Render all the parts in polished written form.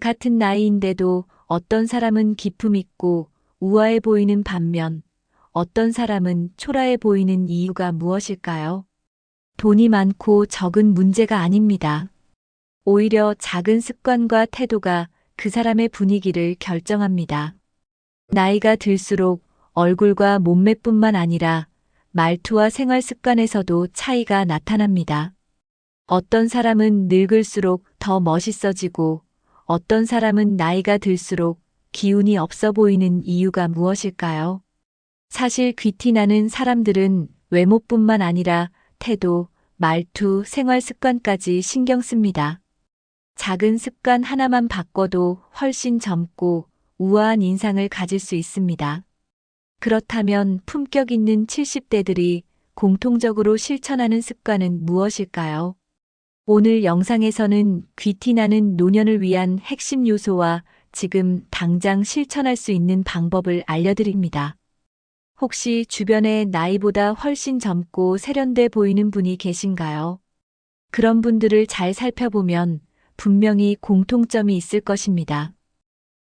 같은 나이인데도 어떤 사람은 기품 있고 우아해 보이는 반면 어떤 사람은 초라해 보이는 이유가 무엇일까요? 돈이 많고 적은 문제가 아닙니다. 오히려 작은 습관과 태도가 그 사람의 분위기를 결정합니다. 나이가 들수록 얼굴과 몸매뿐만 아니라 말투와 생활 습관에서도 차이가 나타납니다. 어떤 사람은 늙을수록 더 멋있어지고 어떤 사람은 나이가 들수록 기운이 없어 보이는 이유가 무엇일까요? 사실 귀티나는 사람들은 외모뿐만 아니라 태도, 말투, 생활 습관까지 신경 씁니다. 작은 습관 하나만 바꿔도 훨씬 젊고 우아한 인상을 가질 수 있습니다. 그렇다면 품격 있는 70대들이 공통적으로 실천하는 습관은 무엇일까요? 오늘 영상에서는 귀티나는 노년을 위한 핵심 요소와 지금 당장 실천할 수 있는 방법을 알려드립니다. 혹시 주변에 나이보다 훨씬 젊고 세련돼 보이는 분이 계신가요? 그런 분들을 잘 살펴보면 분명히 공통점이 있을 것입니다.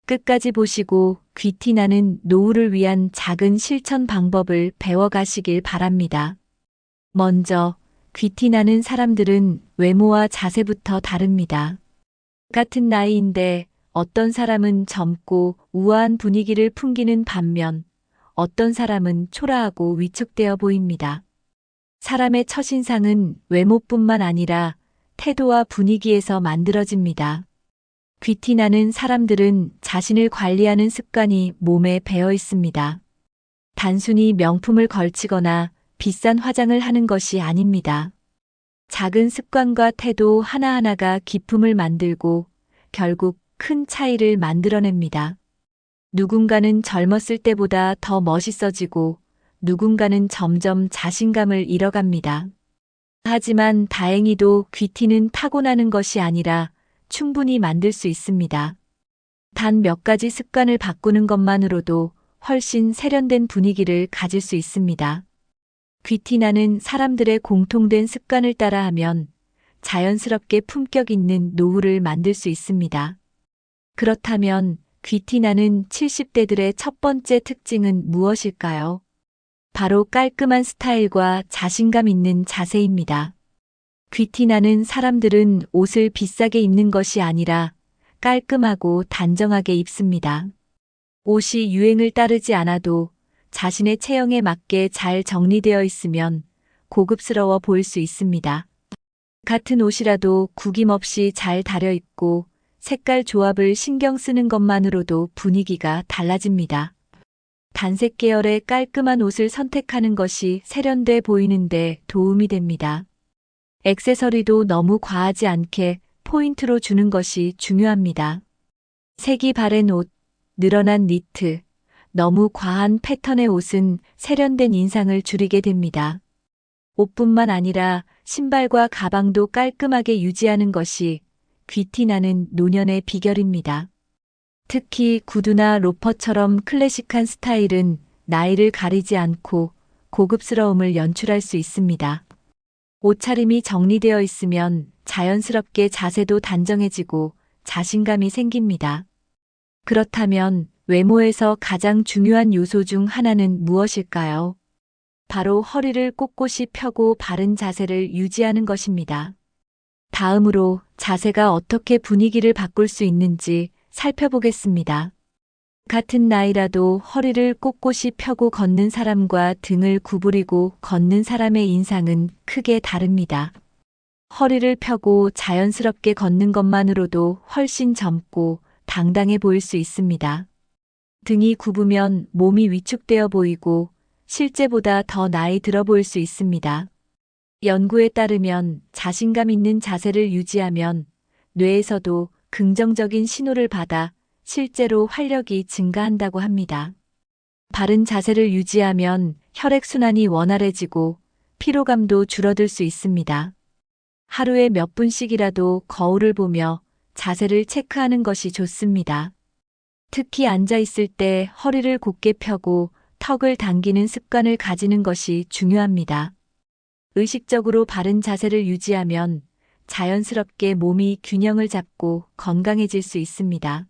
끝까지 보시고 귀티나는 노후를 위한 작은 실천 방법을 배워가시길 바랍니다. 먼저, 귀티나는 사람들은 외모와 자세부터 다릅니다. 같은 나이인데 어떤 사람은 젊고 우아한 분위기를 풍기는 반면 어떤 사람은 초라하고 위축되어 보입니다. 사람의 첫인상은 외모뿐만 아니라 태도와 분위기에서 만들어집니다. 귀티나는 사람들은 자신을 관리하는 습관이 몸에 배어 있습니다. 단순히 명품을 걸치거나 비싼 화장을 하는 것이 아닙니다. 작은 습관과 태도 하나하나가 기품을 만들고 결국 큰 차이를 만들어냅니다. 누군가는 젊었을 때보다 더 멋있어지고 누군가는 점점 자신감을 잃어갑니다. 하지만 다행히도 귀티는 타고나는 것이 아니라 충분히 만들 수 있습니다. 단 몇 가지 습관을 바꾸는 것만으로도 훨씬 세련된 분위기를 가질 수 있습니다. 귀티나는 사람들의 공통된 습관을 따라하면 자연스럽게 품격 있는 노후를 만들 수 있습니다. 그렇다면 귀티나는 70대들의 첫 번째 특징은 무엇일까요? 바로 깔끔한 스타일과 자신감 있는 자세입니다. 귀티나는 사람들은 옷을 비싸게 입는 것이 아니라 깔끔하고 단정하게 입습니다. 옷이 유행을 따르지 않아도 자신의 체형에 맞게 잘 정리되어 있으면 고급스러워 보일 수 있습니다. 같은 옷이라도 구김없이 잘 다려 입고 색깔 조합을 신경 쓰는 것만으로도 분위기가 달라집니다. 단색 계열의 깔끔한 옷을 선택하는 것이 세련돼 보이는데 도움이 됩니다. 액세서리도 너무 과하지 않게 포인트로 주는 것이 중요합니다. 색이 바랜 옷, 늘어난 니트, 너무 과한 패턴의 옷은 세련된 인상을 줄이게 됩니다. 옷뿐만 아니라 신발과 가방도 깔끔하게 유지하는 것이 귀티나는 노년의 비결입니다. 특히 구두나 로퍼처럼 클래식한 스타일은 나이를 가리지 않고 고급스러움을 연출할 수 있습니다. 옷차림이 정리되어 있으면 자연스럽게 자세도 단정해지고 자신감이 생깁니다. 그렇다면 외모에서 가장 중요한 요소 중 하나는 무엇일까요? 바로 허리를 꼿꼿이 펴고 바른 자세를 유지하는 것입니다. 다음으로 자세가 어떻게 분위기를 바꿀 수 있는지 살펴보겠습니다. 같은 나이라도 허리를 꼿꼿이 펴고 걷는 사람과 등을 구부리고 걷는 사람의 인상은 크게 다릅니다. 허리를 펴고 자연스럽게 걷는 것만으로도 훨씬 젊고 당당해 보일 수 있습니다. 등이 굽으면 몸이 위축되어 보이고 실제보다 더 나이 들어 보일 수 있습니다. 연구에 따르면 자신감 있는 자세를 유지하면 뇌에서도 긍정적인 신호를 받아 실제로 활력이 증가한다고 합니다. 바른 자세를 유지하면 혈액순환이 원활해지고 피로감도 줄어들 수 있습니다. 하루에 몇 분씩이라도 거울을 보며 자세를 체크하는 것이 좋습니다. 특히 앉아 있을 때 허리를 곧게 펴고 턱을 당기는 습관을 가지는 것이 중요합니다. 의식적으로 바른 자세를 유지하면 자연스럽게 몸이 균형을 잡고 건강해질 수 있습니다.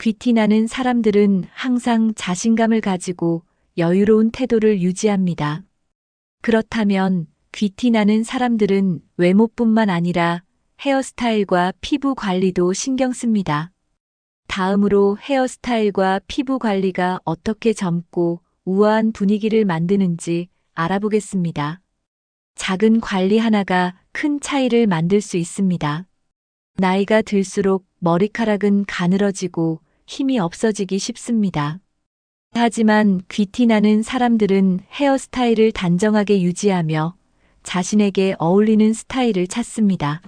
귀티나는 사람들은 항상 자신감을 가지고 여유로운 태도를 유지합니다. 그렇다면 귀티나는 사람들은 외모뿐만 아니라 헤어스타일과 피부 관리도 신경 씁니다. 다음으로 헤어스타일과 피부 관리가 어떻게 젊고 우아한 분위기를 만드는지 알아보겠습니다. 작은 관리 하나가 큰 차이를 만들 수 있습니다. 나이가 들수록 머리카락은 가늘어지고 힘이 없어지기 쉽습니다. 하지만 귀티나는 사람들은 헤어스타일을 단정하게 유지하며 자신에게 어울리는 스타일을 찾습니다.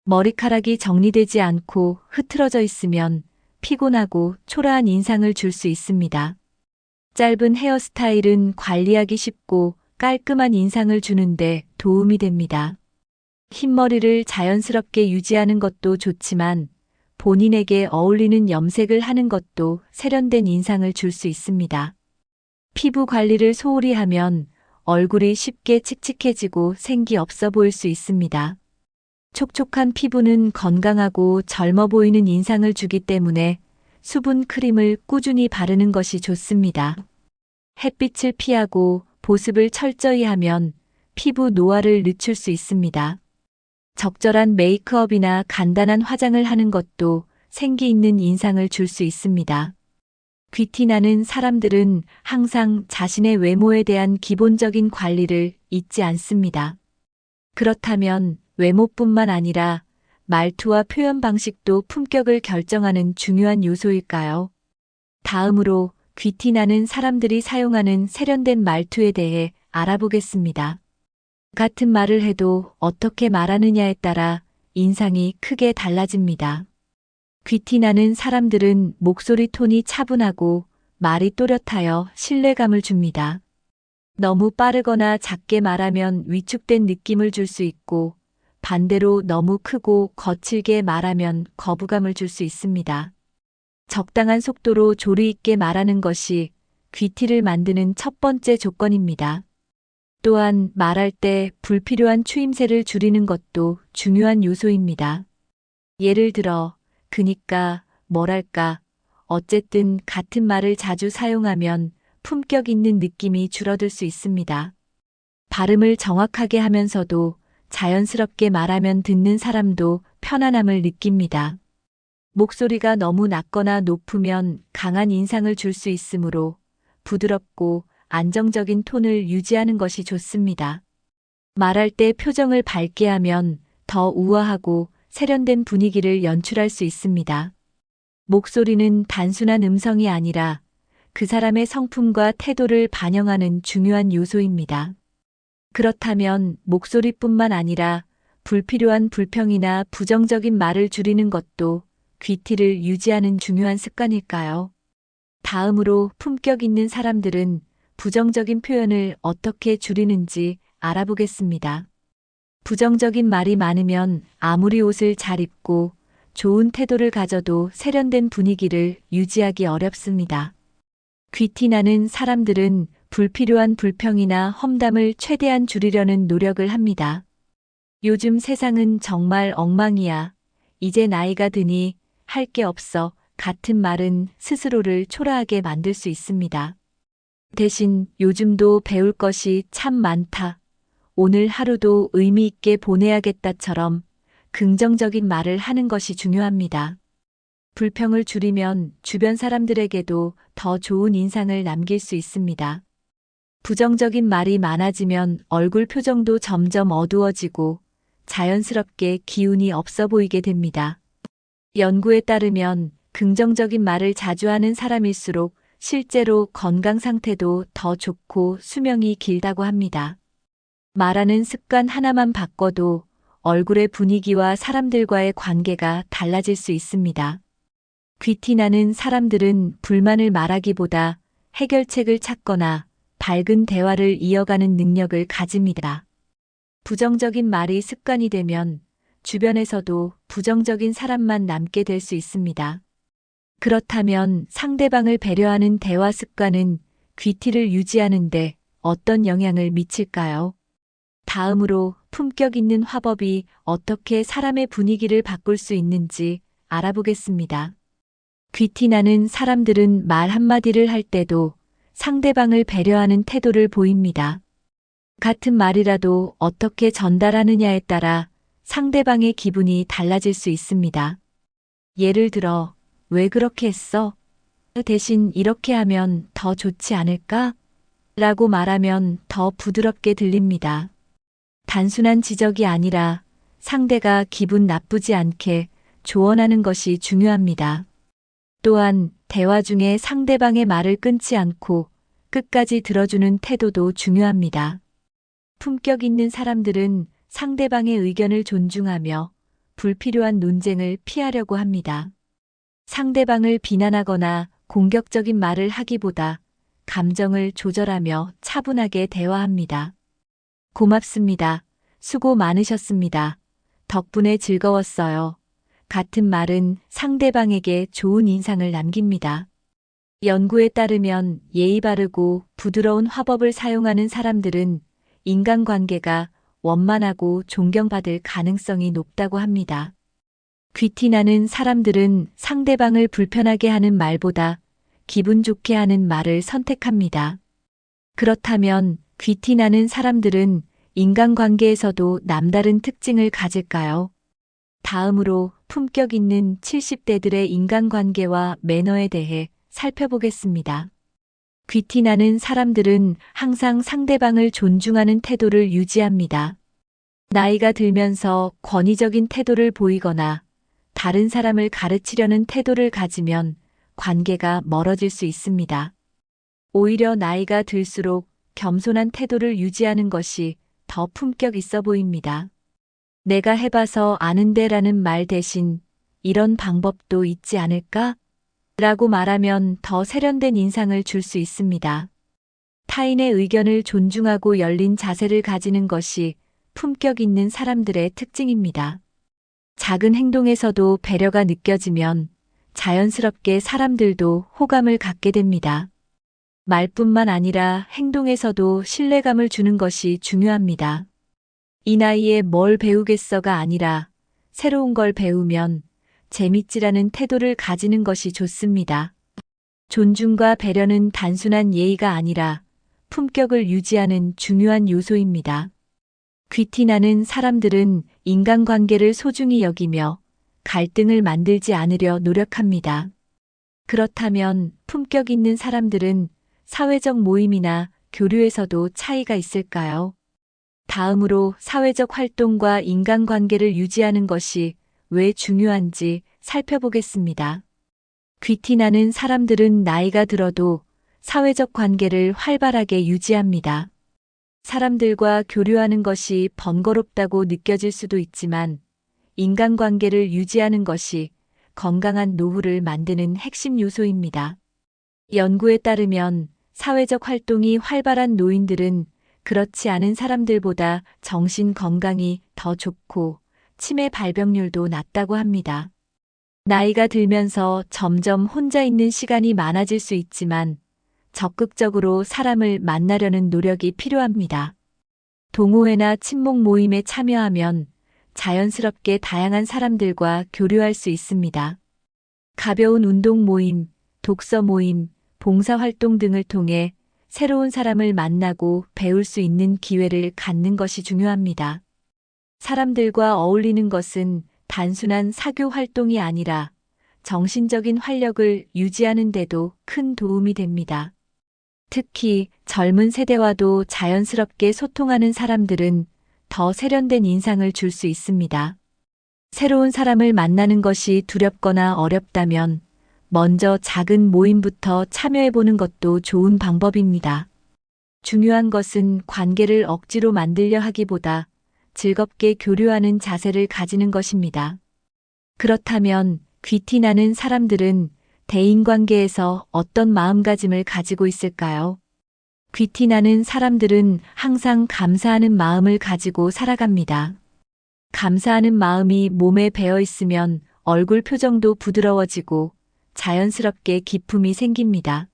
머리카락이 정리되지 않고 흐트러져 있으면 피곤하고 초라한 인상을 줄 수 있습니다. 짧은 헤어스타일은 관리하기 쉽고 깔끔한 인상을 주는데 도움이 됩니다. 흰머리를 자연스럽게 유지하는 것도 좋지만 본인에게 어울리는 염색을 하는 것도 세련된 인상을 줄 수 있습니다. 피부 관리를 소홀히 하면 얼굴이 쉽게 칙칙해지고 생기 없어 보일 수 있습니다. 촉촉한 피부는 건강하고 젊어 보이는 인상을 주기 때문에 수분 크림을 꾸준히 바르는 것이 좋습니다. 햇빛을 피하고 보습을 철저히 하면 피부 노화를 늦출 수 있습니다. 적절한 메이크업이나 간단한 화장을 하는 것도 생기 있는 인상을 줄 수 있습니다. 귀티나는 사람들은 항상 자신의 외모에 대한 기본적인 관리를 잊지 않습니다. 그렇다면 외모뿐만 아니라 말투와 표현 방식도 품격을 결정하는 중요한 요소일까요? 다음으로 귀티나는 사람들이 사용하는 세련된 말투에 대해 알아보겠습니다. 같은 말을 해도 어떻게 말하느냐에 따라 인상이 크게 달라집니다. 귀티나는 사람들은 목소리 톤이 차분하고 말이 또렷하여 신뢰감을 줍니다. 너무 빠르거나 작게 말하면 위축된 느낌을 줄 수 있고 반대로 너무 크고 거칠게 말하면 거부감을 줄 수 있습니다. 적당한 속도로 조리 있게 말하는 것이 귀티를 만드는 첫 번째 조건입니다. 또한 말할 때 불필요한 추임새를 줄이는 것도 중요한 요소입니다. 예를 들어, 그니까, 뭐랄까, 어쨌든 같은 말을 자주 사용하면 품격 있는 느낌이 줄어들 수 있습니다. 발음을 정확하게 하면서도 자연스럽게 말하면 듣는 사람도 편안함을 느낍니다. 목소리가 너무 낮거나 높으면 강한 인상을 줄 수 있으므로 부드럽고 안정적인 톤을 유지하는 것이 좋습니다. 말할 때 표정을 밝게 하면 더 우아하고 세련된 분위기를 연출할 수 있습니다. 목소리는 단순한 음성이 아니라 그 사람의 성품과 태도를 반영하는 중요한 요소입니다. 그렇다면 목소리뿐만 아니라 불필요한 불평이나 부정적인 말을 줄이는 것도 귀티를 유지하는 중요한 습관일까요? 다음으로 품격 있는 사람들은 부정적인 표현을 어떻게 줄이는지 알아보겠습니다. 부정적인 말이 많으면 아무리 옷을 잘 입고 좋은 태도를 가져도 세련된 분위기를 유지하기 어렵습니다. 귀티나는 사람들은 불필요한 불평이나 험담을 최대한 줄이려는 노력을 합니다. 요즘 세상은 정말 엉망이야. 이제 나이가 드니 할 게 없어. 같은 말은 스스로를 초라하게 만들 수 있습니다. 대신 요즘도 배울 것이 참 많다. 오늘 하루도 의미 있게 보내야겠다처럼 긍정적인 말을 하는 것이 중요합니다. 불평을 줄이면 주변 사람들에게도 더 좋은 인상을 남길 수 있습니다. 부정적인 말이 많아지면 얼굴 표정도 점점 어두워지고 자연스럽게 기운이 없어 보이게 됩니다. 연구에 따르면 긍정적인 말을 자주 하는 사람일수록 실제로 건강 상태도 더 좋고 수명이 길다고 합니다. 말하는 습관 하나만 바꿔도 얼굴의 분위기와 사람들과의 관계가 달라질 수 있습니다. 귀티나는 사람들은 불만을 말하기보다 해결책을 찾거나 밝은 대화를 이어가는 능력을 가집니다. 부정적인 말이 습관이 되면 주변에서도 부정적인 사람만 남게 될 수 있습니다. 그렇다면 상대방을 배려하는 대화 습관은 귀티를 유지하는 데 어떤 영향을 미칠까요? 다음으로 품격 있는 화법이 어떻게 사람의 분위기를 바꿀 수 있는지 알아보겠습니다. 귀티나는 사람들은 말 한마디를 할 때도 상대방을 배려하는 태도를 보입니다. 같은 말이라도 어떻게 전달하느냐에 따라 상대방의 기분이 달라질 수 있습니다. 예를 들어, 왜 그렇게 했어? 대신 이렇게 하면 더 좋지 않을까? 라고 말하면 더 부드럽게 들립니다. 단순한 지적이 아니라 상대가 기분 나쁘지 않게 조언하는 것이 중요합니다. 또한 대화 중에 상대방의 말을 끊지 않고 끝까지 들어주는 태도도 중요합니다. 품격 있는 사람들은 상대방의 의견을 존중하며 불필요한 논쟁을 피하려고 합니다. 상대방을 비난하거나 공격적인 말을 하기보다 감정을 조절하며 차분하게 대화합니다. 고맙습니다. 수고 많으셨습니다. 덕분에 즐거웠어요. 같은 말은 상대방에게 좋은 인상을 남깁니다. 연구에 따르면 예의 바르고 부드러운 화법을 사용하는 사람들은 인간관계가 원만하고 존경받을 가능성이 높다고 합니다. 귀티나는 사람들은 상대방을 불편하게 하는 말보다 기분 좋게 하는 말을 선택합니다. 그렇다면 귀티나는 사람들은 인간관계에서도 남다른 특징을 가질까요? 다음으로 품격 있는 70대들의 인간관계와 매너에 대해 살펴보겠습니다. 귀티나는 사람들은 항상 상대방을 존중하는 태도를 유지합니다. 나이가 들면서 권위적인 태도를 보이거나 다른 사람을 가르치려는 태도를 가지면 관계가 멀어질 수 있습니다. 오히려 나이가 들수록 겸손한 태도를 유지하는 것이 더 품격 있어 보입니다. 내가 해봐서 아는데라는 말 대신 이런 방법도 있지 않을까? 라고 말하면 더 세련된 인상을 줄 수 있습니다. 타인의 의견을 존중하고 열린 자세를 가지는 것이 품격 있는 사람들의 특징입니다. 작은 행동에서도 배려가 느껴지면 자연스럽게 사람들도 호감을 갖게 됩니다. 말뿐만 아니라 행동에서도 신뢰감을 주는 것이 중요합니다. 이 나이에 뭘 배우겠어가 아니라 새로운 걸 배우면 재밌지라는 태도를 가지는 것이 좋습니다. 존중과 배려는 단순한 예의가 아니라 품격을 유지하는 중요한 요소입니다. 귀티나는 사람들은 인간관계를 소중히 여기며 갈등을 만들지 않으려 노력합니다. 그렇다면 품격 있는 사람들은 사회적 모임이나 교류에서도 차이가 있을까요? 다음으로 사회적 활동과 인간관계를 유지하는 것이 왜 중요한지 살펴보겠습니다. 귀티나는 사람들은 나이가 들어도 사회적 관계를 활발하게 유지합니다. 사람들과 교류하는 것이 번거롭다고 느껴질 수도 있지만 인간관계를 유지하는 것이 건강한 노후를 만드는 핵심 요소입니다. 연구에 따르면 사회적 활동이 활발한 노인들은 그렇지 않은 사람들보다 정신 건강이 더 좋고 치매 발병률도 낮다고 합니다. 나이가 들면서 점점 혼자 있는 시간이 많아질 수 있지만 적극적으로 사람을 만나려는 노력이 필요합니다. 동호회나 친목 모임에 참여하면 자연스럽게 다양한 사람들과 교류할 수 있습니다. 가벼운 운동 모임, 독서 모임, 봉사활동 등을 통해 새로운 사람을 만나고 배울 수 있는 기회를 갖는 것이 중요합니다. 사람들과 어울리는 것은 단순한 사교 활동이 아니라 정신적인 활력을 유지하는 데도 큰 도움이 됩니다. 특히 젊은 세대와도 자연스럽게 소통하는 사람들은 더 세련된 인상을 줄 수 있습니다. 새로운 사람을 만나는 것이 두렵거나 어렵다면 먼저 작은 모임부터 참여해보는 것도 좋은 방법입니다. 중요한 것은 관계를 억지로 만들려 하기보다 즐겁게 교류하는 자세를 가지는 것입니다. 그렇다면 귀티나는 사람들은 대인관계에서 어떤 마음가짐을 가지고 있을까요? 귀티나는 사람들은 항상 감사하는 마음을 가지고 살아갑니다. 감사하는 마음이 몸에 배어 있으면 얼굴 표정도 부드러워지고 자연스럽게 기품이 생깁니다.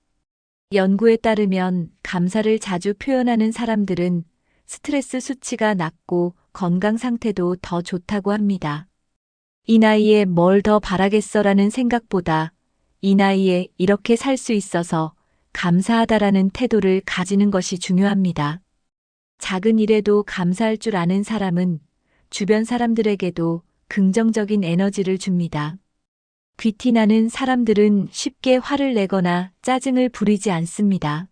연구에 따르면 감사를 자주 표현하는 사람들은 스트레스 수치가 낮고 건강 상태도 더 좋다고 합니다. 이 나이에 뭘 더 바라겠어라는 생각보다 이 나이에 이렇게 살 수 있어서 감사하다라는 태도를 가지는 것이 중요합니다. 작은 일에도 감사할 줄 아는 사람은 주변 사람들에게도 긍정적인 에너지를 줍니다. 귀티나는 사람들은 쉽게 화를 내거나 짜증을 부리지 않습니다.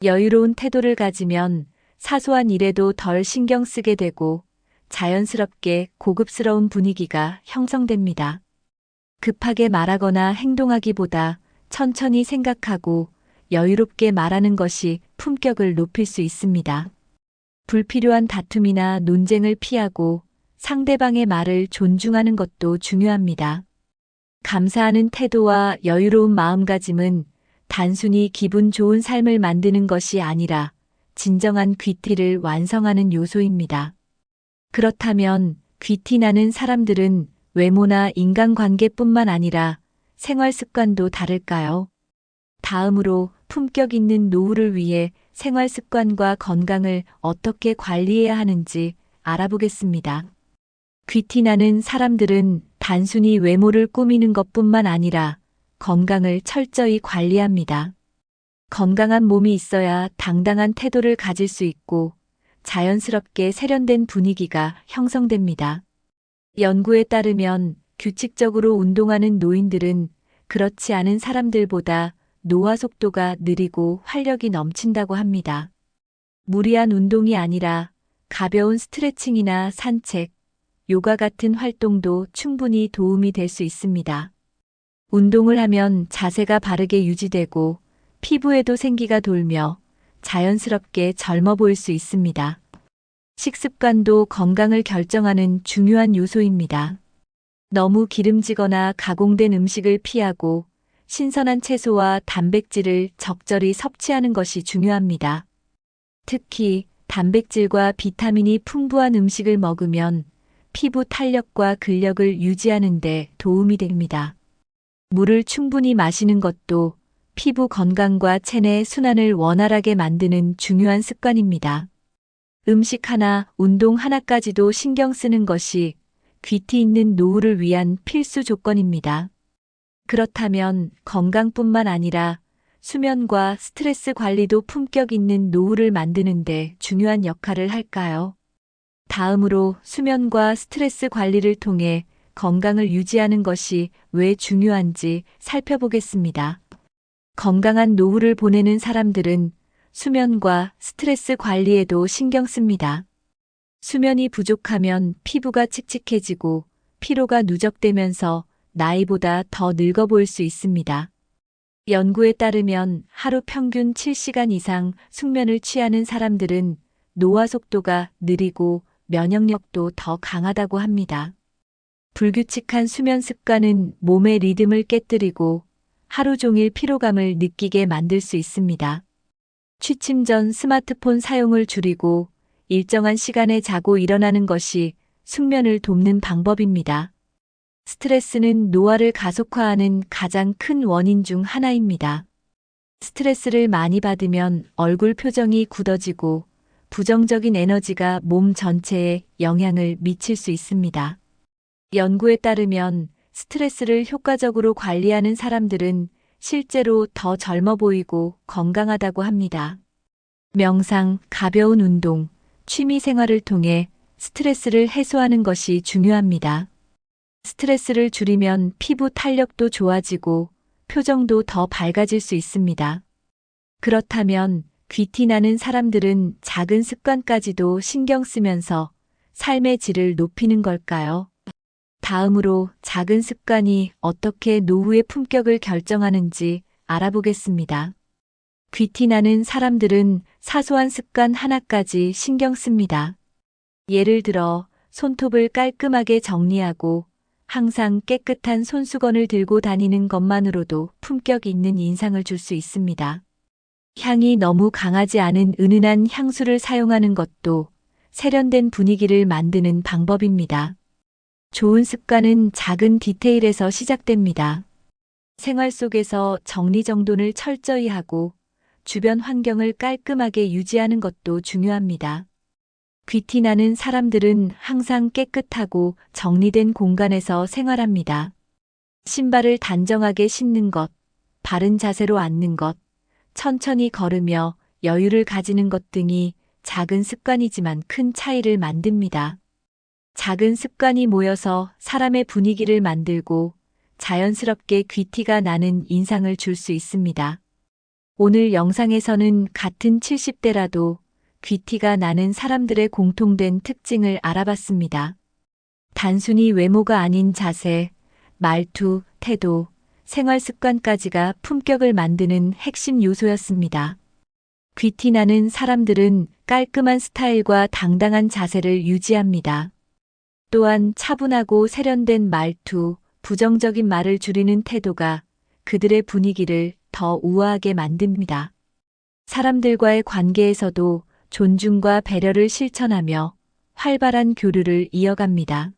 여유로운 태도를 가지면 사소한 일에도 덜 신경 쓰게 되고 자연스럽게 고급스러운 분위기가 형성됩니다. 급하게 말하거나 행동하기보다 천천히 생각하고 여유롭게 말하는 것이 품격을 높일 수 있습니다. 불필요한 다툼이나 논쟁을 피하고 상대방의 말을 존중하는 것도 중요합니다. 감사하는 태도와 여유로운 마음가짐은 단순히 기분 좋은 삶을 만드는 것이 아니라 진정한 귀티를 완성하는 요소입니다. 그렇다면 귀티나는 사람들은 외모나 인간관계뿐만 아니라 생활 습관도 다를까요? 다음으로 품격 있는 노후를 위해 생활 습관과 건강을 어떻게 관리해야 하는지 알아보겠습니다. 귀티나는 사람들은 단순히 외모를 꾸미는 것뿐만 아니라 건강을 철저히 관리합니다. 건강한 몸이 있어야 당당한 태도를 가질 수 있고 자연스럽게 세련된 분위기가 형성됩니다. 연구에 따르면 규칙적으로 운동하는 노인들은 그렇지 않은 사람들보다 노화 속도가 느리고 활력이 넘친다고 합니다. 무리한 운동이 아니라 가벼운 스트레칭이나 산책, 요가 같은 활동도 충분히 도움이 될 수 있습니다. 운동을 하면 자세가 바르게 유지되고 피부에도 생기가 돌며 자연스럽게 젊어 보일 수 있습니다. 식습관도 건강을 결정하는 중요한 요소입니다. 너무 기름지거나 가공된 음식을 피하고 신선한 채소와 단백질을 적절히 섭취하는 것이 중요합니다. 특히 단백질과 비타민이 풍부한 음식을 먹으면 피부 탄력과 근력을 유지하는 데 도움이 됩니다. 물을 충분히 마시는 것도 피부 건강과 체내 순환을 원활하게 만드는 중요한 습관입니다. 음식 하나, 운동 하나까지도 신경 쓰는 것이 귀티 있는 노후를 위한 필수 조건입니다. 그렇다면 건강뿐만 아니라 수면과 스트레스 관리도 품격 있는 노후를 만드는데 중요한 역할을 할까요? 다음으로 수면과 스트레스 관리를 통해 건강을 유지하는 것이 왜 중요한지 살펴보겠습니다. 건강한 노후를 보내는 사람들은 수면과 스트레스 관리에도 신경 씁니다. 수면이 부족하면 피부가 칙칙해지고 피로가 누적되면서 나이보다 더 늙어 보일 수 있습니다. 연구에 따르면 하루 평균 7시간 이상 숙면을 취하는 사람들은 노화 속도가 느리고 면역력도 더 강하다고 합니다. 불규칙한 수면 습관은 몸의 리듬을 깨뜨리고 하루 종일 피로감을 느끼게 만들 수 있습니다. 취침 전 스마트폰 사용을 줄이고 일정한 시간에 자고 일어나는 것이 숙면을 돕는 방법입니다. 스트레스는 노화를 가속화하는 가장 큰 원인 중 하나입니다. 스트레스를 많이 받으면 얼굴 표정이 굳어지고 부정적인 에너지가 몸 전체에 영향을 미칠 수 있습니다. 연구에 따르면 스트레스를 효과적으로 관리하는 사람들은 실제로 더 젊어 보이고 건강하다고 합니다. 명상, 가벼운 운동, 취미 생활을 통해 스트레스를 해소하는 것이 중요합니다. 스트레스를 줄이면 피부 탄력도 좋아지고 표정도 더 밝아질 수 있습니다. 그렇다면 귀티 나는 사람들은 작은 습관까지도 신경 쓰면서 삶의 질을 높이는 걸까요? 다음으로 작은 습관이 어떻게 노후의 품격을 결정하는지 알아보겠습니다. 귀티 나는 사람들은 사소한 습관 하나까지 신경 씁니다. 예를 들어 손톱을 깔끔하게 정리하고 항상 깨끗한 손수건을 들고 다니는 것만으로도 품격 있는 인상을 줄 수 있습니다. 향이 너무 강하지 않은 은은한 향수를 사용하는 것도 세련된 분위기를 만드는 방법입니다. 좋은 습관은 작은 디테일에서 시작됩니다. 생활 속에서 정리정돈을 철저히 하고 주변 환경을 깔끔하게 유지하는 것도 중요합니다. 귀티 나는 사람들은 항상 깨끗하고 정리된 공간에서 생활합니다. 신발을 단정하게 신는 것, 바른 자세로 앉는 것, 천천히 걸으며 여유를 가지는 것 등이 작은 습관이지만 큰 차이를 만듭니다. 작은 습관이 모여서 사람의 분위기를 만들고 자연스럽게 귀티가 나는 인상을 줄 수 있습니다. 오늘 영상에서는 같은 70대라도 귀티가 나는 사람들의 공통된 특징을 알아봤습니다. 단순히 외모가 아닌 자세, 말투, 태도, 생활 습관까지가 품격을 만드는 핵심 요소였습니다. 귀티 나는 사람들은 깔끔한 스타일과 당당한 자세를 유지합니다. 또한 차분하고 세련된 말투, 부정적인 말을 줄이는 태도가 그들의 분위기를 더 우아하게 만듭니다. 사람들과의 관계에서도 존중과 배려를 실천하며 활발한 교류를 이어갑니다.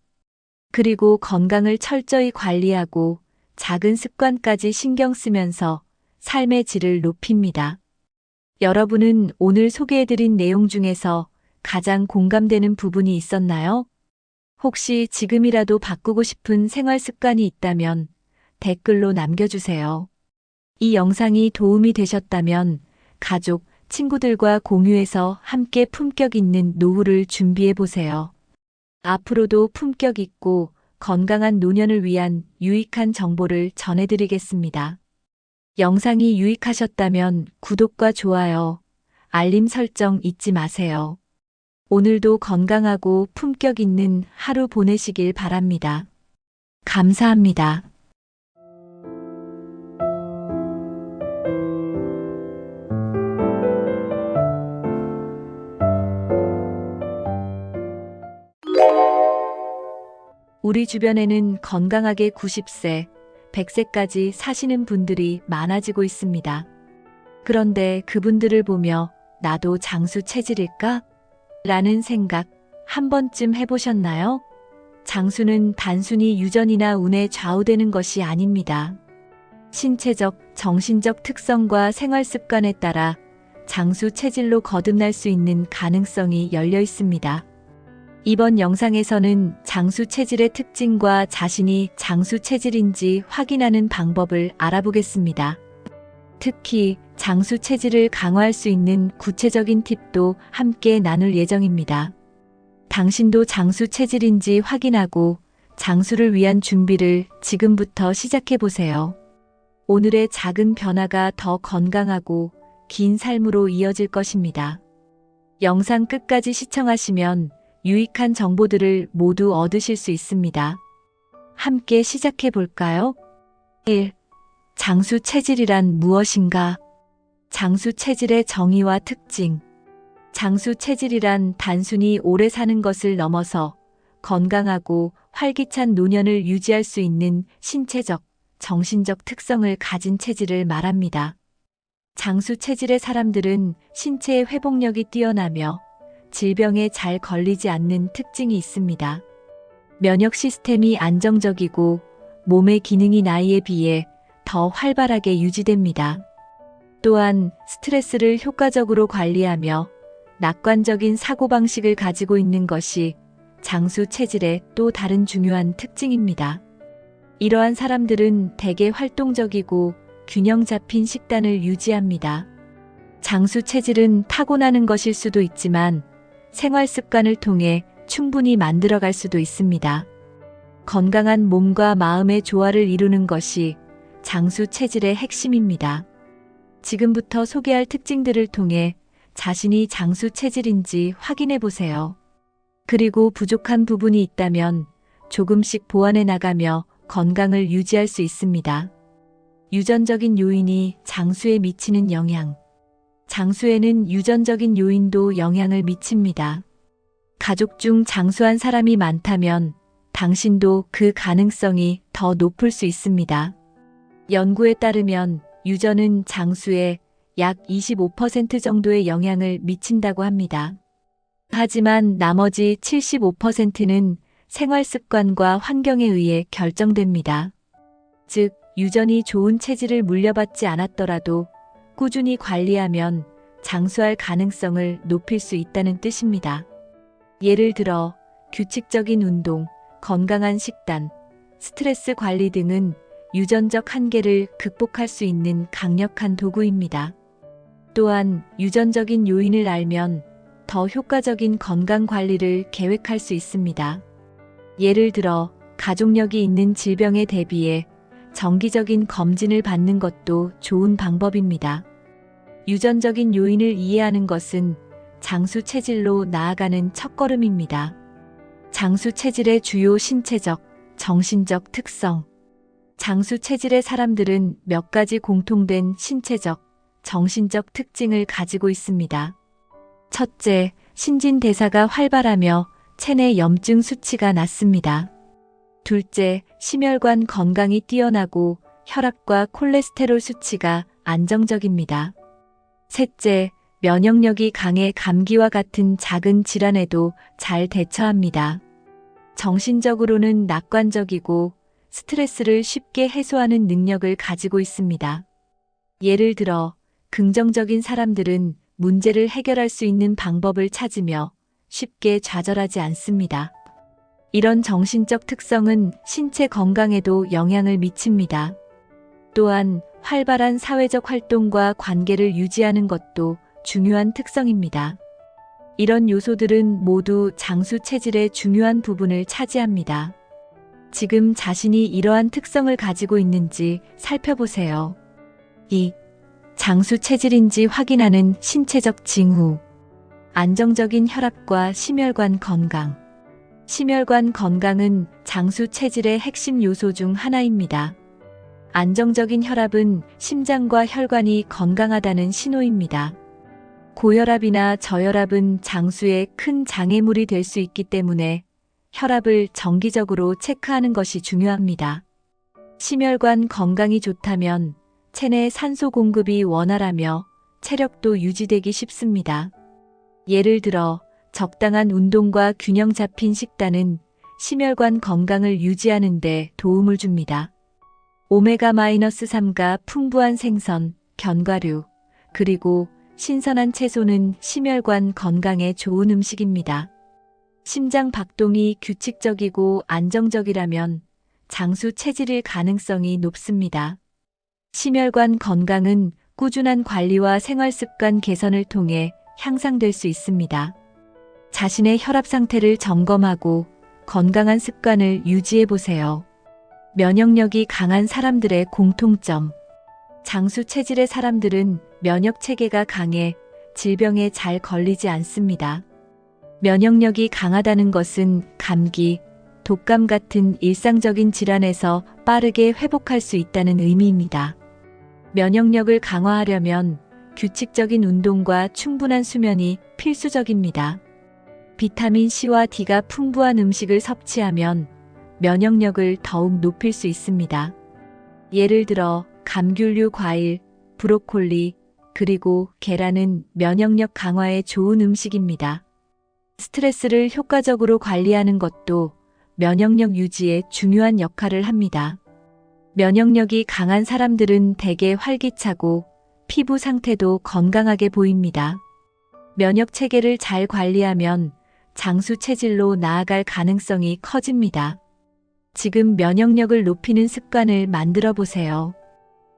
그리고 건강을 철저히 관리하고 작은 습관까지 신경 쓰면서 삶의 질을 높입니다. 여러분은 오늘 소개해드린 내용 중에서 가장 공감되는 부분이 있었나요? 혹시 지금이라도 바꾸고 싶은 생활 습관이 있다면 댓글로 남겨주세요. 이 영상이 도움이 되셨다면 가족, 친구들과 공유해서 함께 품격 있는 노후를 준비해 보세요. 앞으로도 품격 있고 건강한 노년을 위한 유익한 정보를 전해드리겠습니다. 영상이 유익하셨다면 구독과 좋아요, 알림 설정 잊지 마세요. 오늘도 건강하고 품격 있는 하루 보내시길 바랍니다. 감사합니다. 우리 주변에는 건강하게 90세, 100세까지 사시는 분들이 많아지고 있습니다. 그런데 그분들을 보며 나도 장수 체질일까? 라는 생각 한 번쯤 해보셨나요? 장수는 단순히 유전이나 운에 좌우되는 것이 아닙니다. 신체적, 정신적 특성과 생활 습관에 따라 장수 체질로 거듭날 수 있는 가능성이 열려 있습니다. 이번 영상에서는 장수 체질의 특징과 자신이 장수 체질인지 확인하는 방법을 알아보겠습니다. 특히 장수 체질을 강화할 수 있는 구체적인 팁도 함께 나눌 예정입니다. 당신도 장수 체질인지 확인하고 장수를 위한 준비를 지금부터 시작해 보세요. 오늘의 작은 변화가 더 건강하고 긴 삶으로 이어질 것입니다. 영상 끝까지 시청하시면 유익한 정보들을 모두 얻으실 수 있습니다. 함께 시작해 볼까요? 1. 장수 체질이란 무엇인가? 장수 체질의 정의와 특징. 장수 체질이란 단순히 오래 사는 것을 넘어서 건강하고 활기찬 노년을 유지할 수 있는 신체적, 정신적 특성을 가진 체질을 말합니다. 장수 체질의 사람들은 신체의 회복력이 뛰어나며 질병에 잘 걸리지 않는 특징이 있습니다. 면역 시스템이 안정적이고 몸의 기능이 나이에 비해 더 활발하게 유지됩니다. 또한 스트레스를 효과적으로 관리하며 낙관적인 사고방식을 가지고 있는 것이 장수 체질의 또 다른 중요한 특징입니다. 이러한 사람들은 대개 활동적이고 균형 잡힌 식단을 유지합니다. 장수 체질은 타고나는 것일 수도 있지만 생활 습관을 통해 충분히 만들어갈 수도 있습니다. 건강한 몸과 마음의 조화를 이루는 것이 장수 체질의 핵심입니다. 지금부터 소개할 특징들을 통해 자신이 장수 체질인지 확인해 보세요. 그리고 부족한 부분이 있다면 조금씩 보완해 나가며 건강을 유지할 수 있습니다. 유전적인 요인이 장수에 미치는 영향. 장수에는 유전적인 요인도 영향을 미칩니다. 가족 중 장수한 사람이 많다면 당신도 그 가능성이 더 높을 수 있습니다. 연구에 따르면 유전은 장수에 약 25% 정도의 영향을 미친다고 합니다. 하지만 나머지 75%는 생활 습관과 환경에 의해 결정됩니다. 즉, 유전이 좋은 체질을 물려받지 않았더라도 꾸준히 관리하면 장수할 가능성을 높일 수 있다는 뜻입니다. 예를 들어 규칙적인 운동, 건강한 식단, 스트레스 관리 등은 유전적 한계를 극복할 수 있는 강력한 도구입니다. 또한 유전적인 요인을 알면 더 효과적인 건강 관리를 계획할 수 있습니다. 예를 들어 가족력이 있는 질병에 대비해 정기적인 검진을 받는 것도 좋은 방법입니다. 유전적인 요인을 이해하는 것은 장수 체질로 나아가는 첫걸음입니다. 장수 체질의 주요 신체적, 정신적 특성. 장수 체질의 사람들은 몇 가지 공통된 신체적, 정신적 특징을 가지고 있습니다. 첫째, 신진대사가 활발하며 체내 염증 수치가 낮습니다. 둘째, 심혈관 건강이 뛰어나고 혈압과 콜레스테롤 수치가 안정적입니다. 셋째, 면역력이 강해 감기와 같은 작은 질환에도 잘 대처합니다. 정신적으로는 낙관적이고 스트레스를 쉽게 해소하는 능력을 가지고 있습니다. 예를 들어 긍정적인 사람들은 문제를 해결할 수 있는 방법을 찾으며 쉽게 좌절하지 않습니다. 이런 정신적 특성은 신체 건강에도 영향을 미칩니다. 또한 활발한 사회적 활동과 관계를 유지하는 것도 중요한 특성입니다. 이런 요소들은 모두 장수 체질의 중요한 부분을 차지합니다. 지금 자신이 이러한 특성을 가지고 있는지 살펴보세요. 2. 장수 체질인지 확인하는 신체적 징후. 안정적인 혈압과 심혈관 건강. 심혈관 건강은 장수 체질의 핵심 요소 중 하나입니다. 안정적인 혈압은 심장과 혈관이 건강하다는 신호입니다. 고혈압이나 저혈압은 장수에 큰 장애물이 될 수 있기 때문에 혈압을 정기적으로 체크하는 것이 중요합니다. 심혈관 건강이 좋다면 체내 산소 공급이 원활하며 체력도 유지되기 쉽습니다. 예를 들어 적당한 운동과 균형 잡힌 식단은 심혈관 건강을 유지하는 데 도움을 줍니다. 오메가-3가 풍부한 생선, 견과류, 그리고 신선한 채소는 심혈관 건강에 좋은 음식입니다. 심장 박동이 규칙적이고 안정적이라면 장수 체질일 가능성이 높습니다. 심혈관 건강은 꾸준한 관리와 생활 습관 개선을 통해 향상될 수 있습니다. 자신의 혈압 상태를 점검하고 건강한 습관을 유지해 보세요. 면역력이 강한 사람들의 공통점. 장수 체질의 사람들은 면역 체계가 강해 질병에 잘 걸리지 않습니다. 면역력이 강하다는 것은 감기, 독감 같은 일상적인 질환에서 빠르게 회복할 수 있다는 의미입니다. 면역력을 강화하려면 규칙적인 운동과 충분한 수면이 필수적입니다. 비타민 C와 D가 풍부한 음식을 섭취하면 면역력을 더욱 높일 수 있습니다. 예를 들어 감귤류 과일, 브로콜리, 그리고 계란은 면역력 강화에 좋은 음식입니다. 스트레스를 효과적으로 관리하는 것도 면역력 유지에 중요한 역할을 합니다. 면역력이 강한 사람들은 대개 활기차고 피부 상태도 건강하게 보입니다. 면역 체계를 잘 관리하면 장수 체질로 나아갈 가능성이 커집니다. 지금 면역력을 높이는 습관을 만들어 보세요.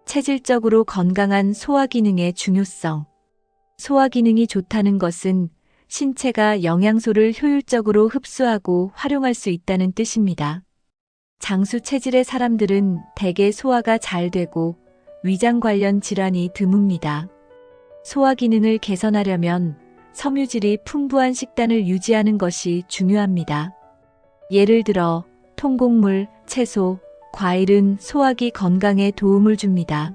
체질적으로 건강한 소화 기능의 중요성. 소화 기능이 좋다는 것은 신체가 영양소를 효율적으로 흡수하고 활용할 수 있다는 뜻입니다. 장수 체질의 사람들은 대개 소화가 잘 되고 위장 관련 질환이 드뭅니다. 소화 기능을 개선하려면 섬유질이 풍부한 식단을 유지하는 것이 중요합니다. 예를 들어 통곡물, 채소, 과일은 소화기 건강에 도움을 줍니다.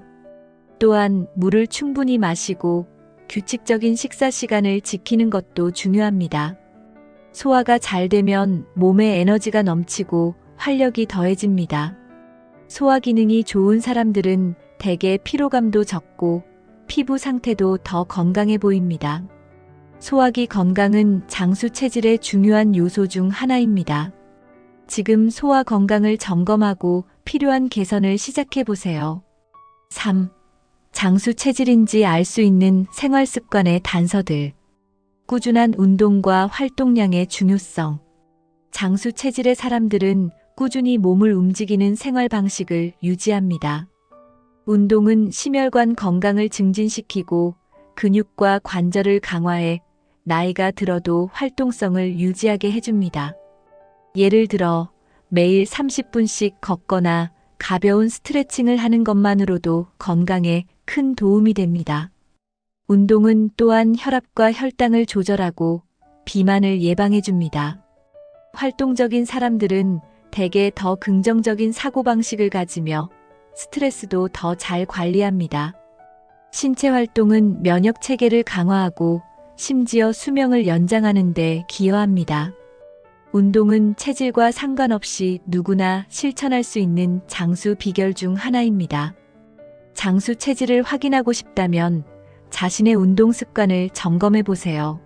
또한 물을 충분히 마시고 규칙적인 식사 시간을 지키는 것도 중요합니다. 소화가 잘 되면 몸에 에너지가 넘치고 활력이 더해집니다. 소화 기능이 좋은 사람들은 대개 피로감도 적고 피부 상태도 더 건강해 보입니다. 소화기 건강은 장수 체질의 중요한 요소 중 하나입니다. 지금 소화 건강을 점검하고 필요한 개선을 시작해 보세요. 3. 장수 체질인지 알 수 있는 생활 습관의 단서들. 꾸준한 운동과 활동량의 중요성. 장수 체질의 사람들은 꾸준히 몸을 움직이는 생활 방식을 유지합니다. 운동은 심혈관 건강을 증진시키고 근육과 관절을 강화해 나이가 들어도 활동성을 유지하게 해줍니다. 예를 들어 매일 30분씩 걷거나 가벼운 스트레칭을 하는 것만으로도 건강에 큰 도움이 됩니다. 운동은 또한 혈압과 혈당을 조절하고 비만을 예방해줍니다. 활동적인 사람들은 대개 더 긍정적인 사고방식을 가지며 스트레스도 더 잘 관리합니다. 신체 활동은 면역 체계를 강화하고 심지어 수명을 연장하는 데 기여합니다. 운동은 체질과 상관없이 누구나 실천할 수 있는 장수 비결 중 하나입니다. 장수 체질을 확인하고 싶다면 자신의 운동 습관을 점검해 보세요.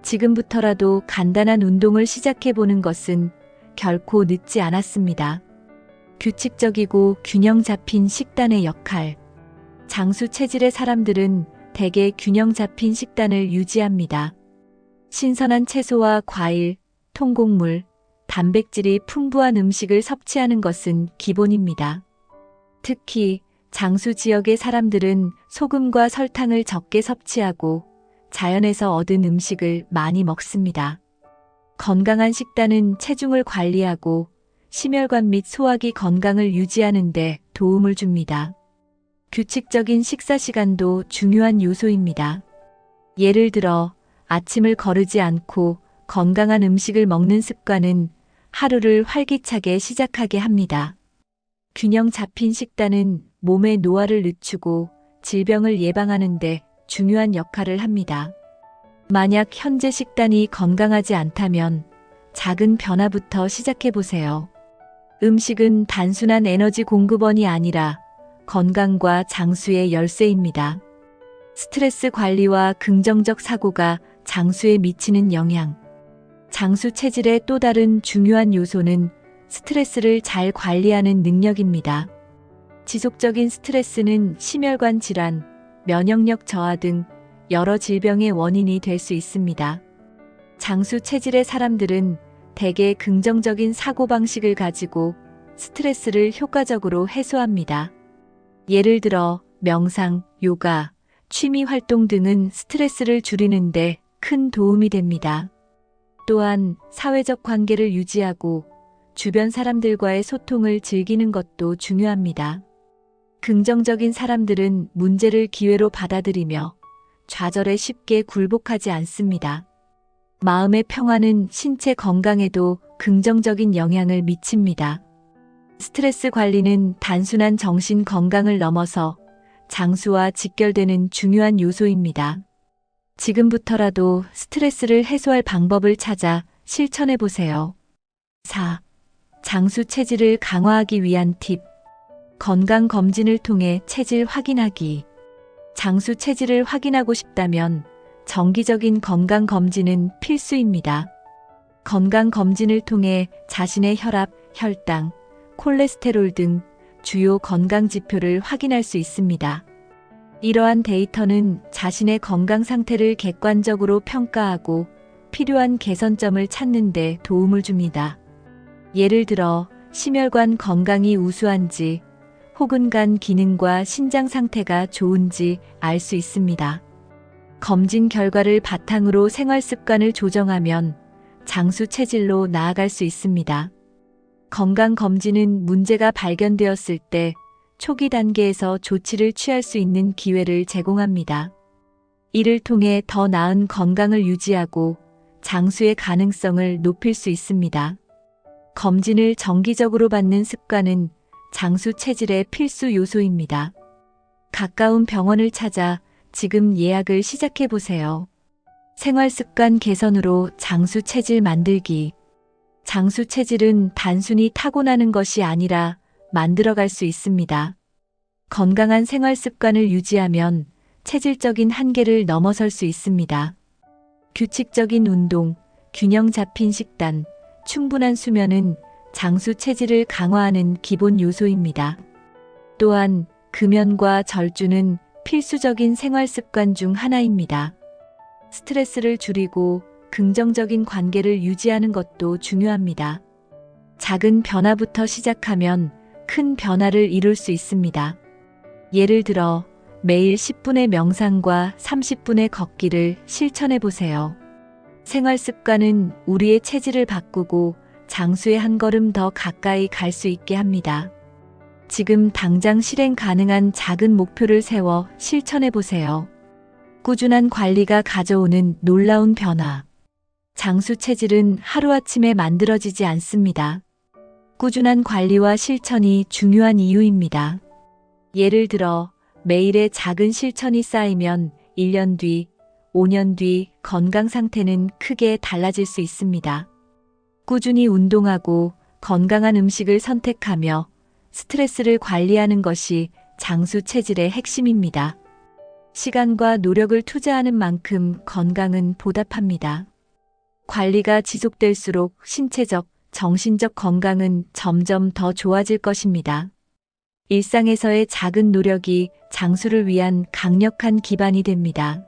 지금부터라도 간단한 운동을 시작해 보는 것은 결코 늦지 않았습니다. 규칙적이고 균형 잡힌 식단의 역할. 장수 체질의 사람들은 대개 균형 잡힌 식단을 유지합니다. 신선한 채소와 과일, 통곡물, 단백질이 풍부한 음식을 섭취하는 것은 기본입니다. 특히 장수 지역의 사람들은 소금과 설탕을 적게 섭취하고 자연에서 얻은 음식을 많이 먹습니다. 건강한 식단은 체중을 관리하고 심혈관 및 소화기 건강을 유지하는 데 도움을 줍니다. 규칙적인 식사 시간도 중요한 요소입니다. 예를 들어 아침을 거르지 않고 건강한 음식을 먹는 습관은 하루를 활기차게 시작하게 합니다. 균형 잡힌 식단은 몸의 노화를 늦추고 질병을 예방하는 데 중요한 역할을 합니다. 만약 현재 식단이 건강하지 않다면 작은 변화부터 시작해 보세요. 음식은 단순한 에너지 공급원이 아니라 건강과 장수의 열쇠입니다. 스트레스 관리와 긍정적 사고가 장수에 미치는 영향. 장수 체질의 또 다른 중요한 요소는 스트레스를 잘 관리하는 능력입니다. 지속적인 스트레스는 심혈관 질환, 면역력 저하 등 여러 질병의 원인이 될 수 있습니다. 장수 체질의 사람들은 대개 긍정적인 사고방식을 가지고 스트레스를 효과적으로 해소합니다. 예를 들어 명상, 요가, 취미 활동 등은 스트레스를 줄이는 데 큰 도움이 됩니다. 또한 사회적 관계를 유지하고 주변 사람들과의 소통을 즐기는 것도 중요합니다. 긍정적인 사람들은 문제를 기회로 받아들이며 좌절에 쉽게 굴복하지 않습니다. 마음의 평화는 신체 건강에도 긍정적인 영향을 미칩니다. 스트레스 관리는 단순한 정신 건강을 넘어서 장수와 직결되는 중요한 요소입니다. 지금부터라도 스트레스를 해소할 방법을 찾아 실천해 보세요. 4. 장수 체질을 강화하기 위한 팁. 건강 검진을 통해 체질 확인하기. 장수 체질을 확인하고 싶다면 정기적인 건강 검진은 필수입니다. 건강 검진을 통해 자신의 혈압, 혈당, 콜레스테롤 등 주요 건강 지표를 확인할 수 있습니다. 이러한 데이터는 자신의 건강 상태를 객관적으로 평가하고 필요한 개선점을 찾는 데 도움을 줍니다. 예를 들어 심혈관 건강이 우수한지 혹은 간 기능과 신장 상태가 좋은지 알 수 있습니다. 검진 결과를 바탕으로 생활 습관을 조정하면 장수 체질로 나아갈 수 있습니다. 건강검진은 문제가 발견되었을 때 초기 단계에서 조치를 취할 수 있는 기회를 제공합니다. 이를 통해 더 나은 건강을 유지하고 장수의 가능성을 높일 수 있습니다. 검진을 정기적으로 받는 습관은 장수 체질의 필수 요소입니다. 가까운 병원을 찾아 지금 예약을 시작해 보세요. 생활 습관 개선으로 장수 체질 만들기. 장수 체질은 단순히 타고나는 것이 아니라 만들어갈 수 있습니다. 건강한 생활 습관을 유지하면 체질적인 한계를 넘어설 수 있습니다. 규칙적인 운동, 균형 잡힌 식단, 충분한 수면은 장수 체질을 강화하는 기본 요소입니다. 또한 금연과 절주는 필수적인 생활 습관 중 하나입니다. 스트레스를 줄이고 긍정적인 관계를 유지하는 것도 중요합니다. 작은 변화부터 시작하면 큰 변화를 이룰 수 있습니다. 예를 들어 매일 10분의 명상과 30분의 걷기를 실천해 보세요. 생활 습관은 우리의 체질을 바꾸고 장수에 한 걸음 더 가까이 갈 수 있게 합니다. 지금 당장 실행 가능한 작은 목표를 세워 실천해 보세요. 꾸준한 관리가 가져오는 놀라운 변화. 장수 체질은 하루아침에 만들어지지 않습니다. 꾸준한 관리와 실천이 중요한 이유입니다. 예를 들어 매일의 작은 실천이 쌓이면 1년 뒤, 5년 뒤 건강 상태는 크게 달라질 수 있습니다. 꾸준히 운동하고 건강한 음식을 선택하며 스트레스를 관리하는 것이 장수 체질의 핵심입니다. 시간과 노력을 투자하는 만큼 건강은 보답합니다. 관리가 지속될수록 신체적, 정신적 건강은 점점 더 좋아질 것입니다. 일상에서의 작은 노력이 장수를 위한 강력한 기반이 됩니다.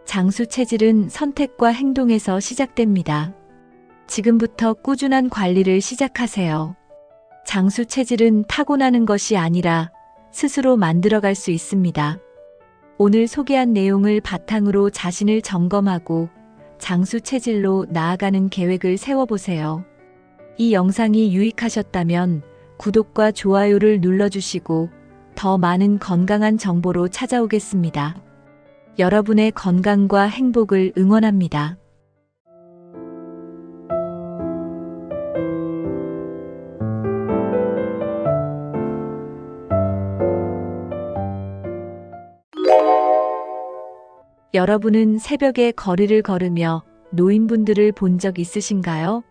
장수 체질은 선택과 행동에서 시작됩니다. 지금부터 꾸준한 관리를 시작하세요. 장수 체질은 타고나는 것이 아니라 스스로 만들어갈 수 있습니다. 오늘 소개한 내용을 바탕으로 자신을 점검하고 장수 체질로 나아가는 계획을 세워보세요. 이 영상이 유익하셨다면 구독과 좋아요를 눌러주시고 더 많은 건강한 정보로 찾아오겠습니다. 여러분의 건강과 행복을 응원합니다. 여러분은 새벽에 거리를 걸으며 노인분들을 본 적 있으신가요?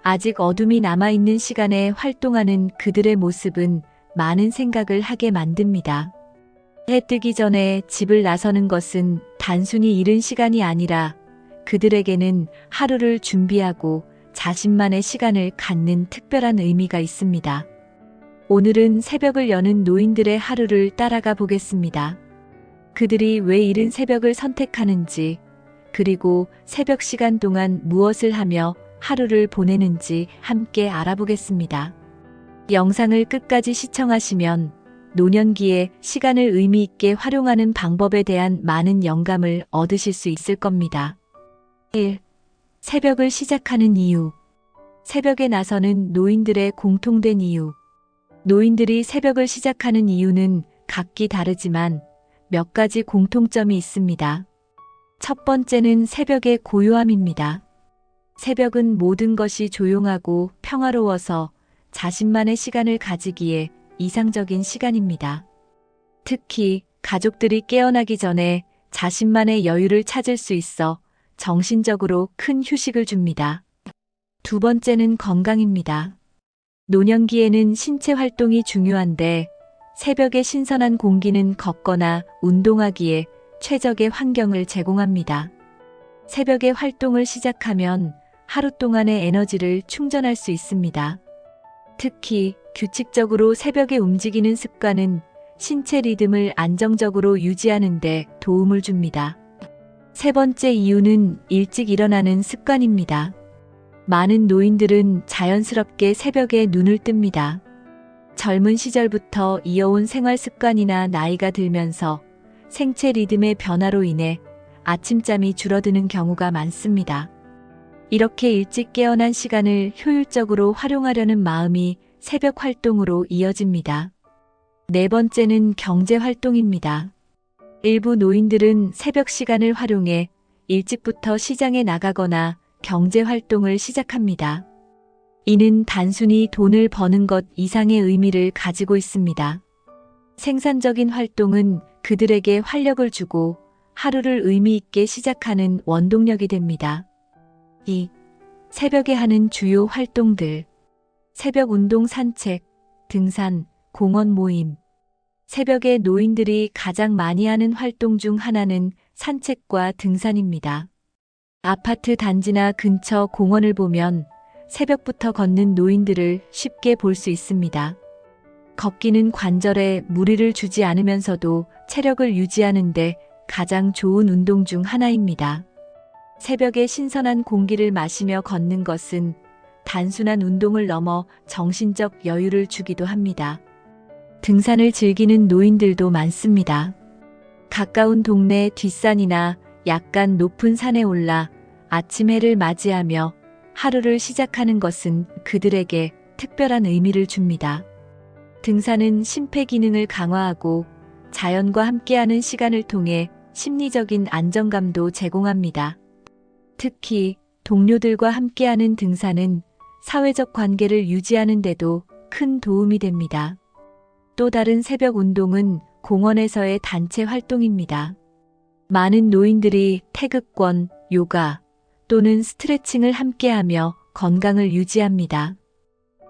아직 어둠이 남아있는 시간에 활동하는 그들의 모습은 많은 생각을 하게 만듭니다. 해 뜨기 전에 집을 나서는 것은 단순히 이른 시간이 아니라 그들에게는 하루를 준비하고 자신만의 시간을 갖는 특별한 의미가 있습니다. 오늘은 새벽을 여는 노인들의 하루를 따라가 보겠습니다. 그들이 왜 이른 새벽을 선택하는지, 그리고 새벽 시간 동안 무엇을 하며 하루를 보내는지 함께 알아보겠습니다. 영상을 끝까지 시청하시면 노년기에 시간을 의미 있게 활용하는 방법에 대한 많은 영감을 얻으실 수 있을 겁니다. 1. 새벽을 시작하는 이유. 새벽에 나서는 노인들의 공통된 이유. 노인들이 새벽을 시작하는 이유는 각기 다르지만 몇 가지 공통점이 있습니다. 첫 번째는 새벽의 고요함입니다. 새벽은 모든 것이 조용하고 평화로워서 자신만의 시간을 가지기에 이상적인 시간입니다. 특히 가족들이 깨어나기 전에 자신만의 여유를 찾을 수 있어 정신적으로 큰 휴식을 줍니다. 두 번째는 건강입니다. 노년기에는 신체 활동이 중요한데 새벽의 신선한 공기는 걷거나 운동하기에 최적의 환경을 제공합니다. 새벽에 활동을 시작하면 하루 동안의 에너지를 충전할 수 있습니다. 특히 규칙적으로 새벽에 움직이는 습관은 신체 리듬을 안정적으로 유지하는 데 도움을 줍니다. 세 번째 이유는 일찍 일어나는 습관입니다. 많은 노인들은 자연스럽게 새벽에 눈을 뜹니다. 젊은 시절부터 이어온 생활 습관이나 나이가 들면서 생체 리듬의 변화로 인해 아침잠이 줄어드는 경우가 많습니다. 이렇게 일찍 깨어난 시간을 효율적으로 활용하려는 마음이 새벽 활동으로 이어집니다. 네 번째는 경제 활동입니다. 일부 노인들은 새벽 시간을 활용해 일찍부터 시장에 나가거나 경제 활동을 시작합니다. 이는 단순히 돈을 버는 것 이상의 의미를 가지고 있습니다. 생산적인 활동은 그들에게 활력을 주고 하루를 의미 있게 시작하는 원동력이 됩니다. 2. 새벽에 하는 주요 활동들. 새벽 운동 산책, 등산, 공원 모임. 새벽에 노인들이 가장 많이 하는 활동 중 하나는 산책과 등산입니다. 아파트 단지나 근처 공원을 보면 새벽부터 걷는 노인들을 쉽게 볼 수 있습니다. 걷기는 관절에 무리를 주지 않으면서도 체력을 유지하는 데 가장 좋은 운동 중 하나입니다. 새벽에 신선한 공기를 마시며 걷는 것은 단순한 운동을 넘어 정신적 여유를 주기도 합니다. 등산을 즐기는 노인들도 많습니다. 가까운 동네 뒷산이나 약간 높은 산에 올라 아침 해를 맞이하며 하루를 시작하는 것은 그들에게 특별한 의미를 줍니다. 등산은 심폐 기능을 강화하고 자연과 함께하는 시간을 통해 심리적인 안정감도 제공합니다. 특히 동료들과 함께하는 등산은 사회적 관계를 유지하는 데도 큰 도움이 됩니다. 또 다른 새벽 운동은 공원에서의 단체 활동입니다. 많은 노인들이 태극권, 요가 또는 스트레칭을 함께하며 건강을 유지합니다.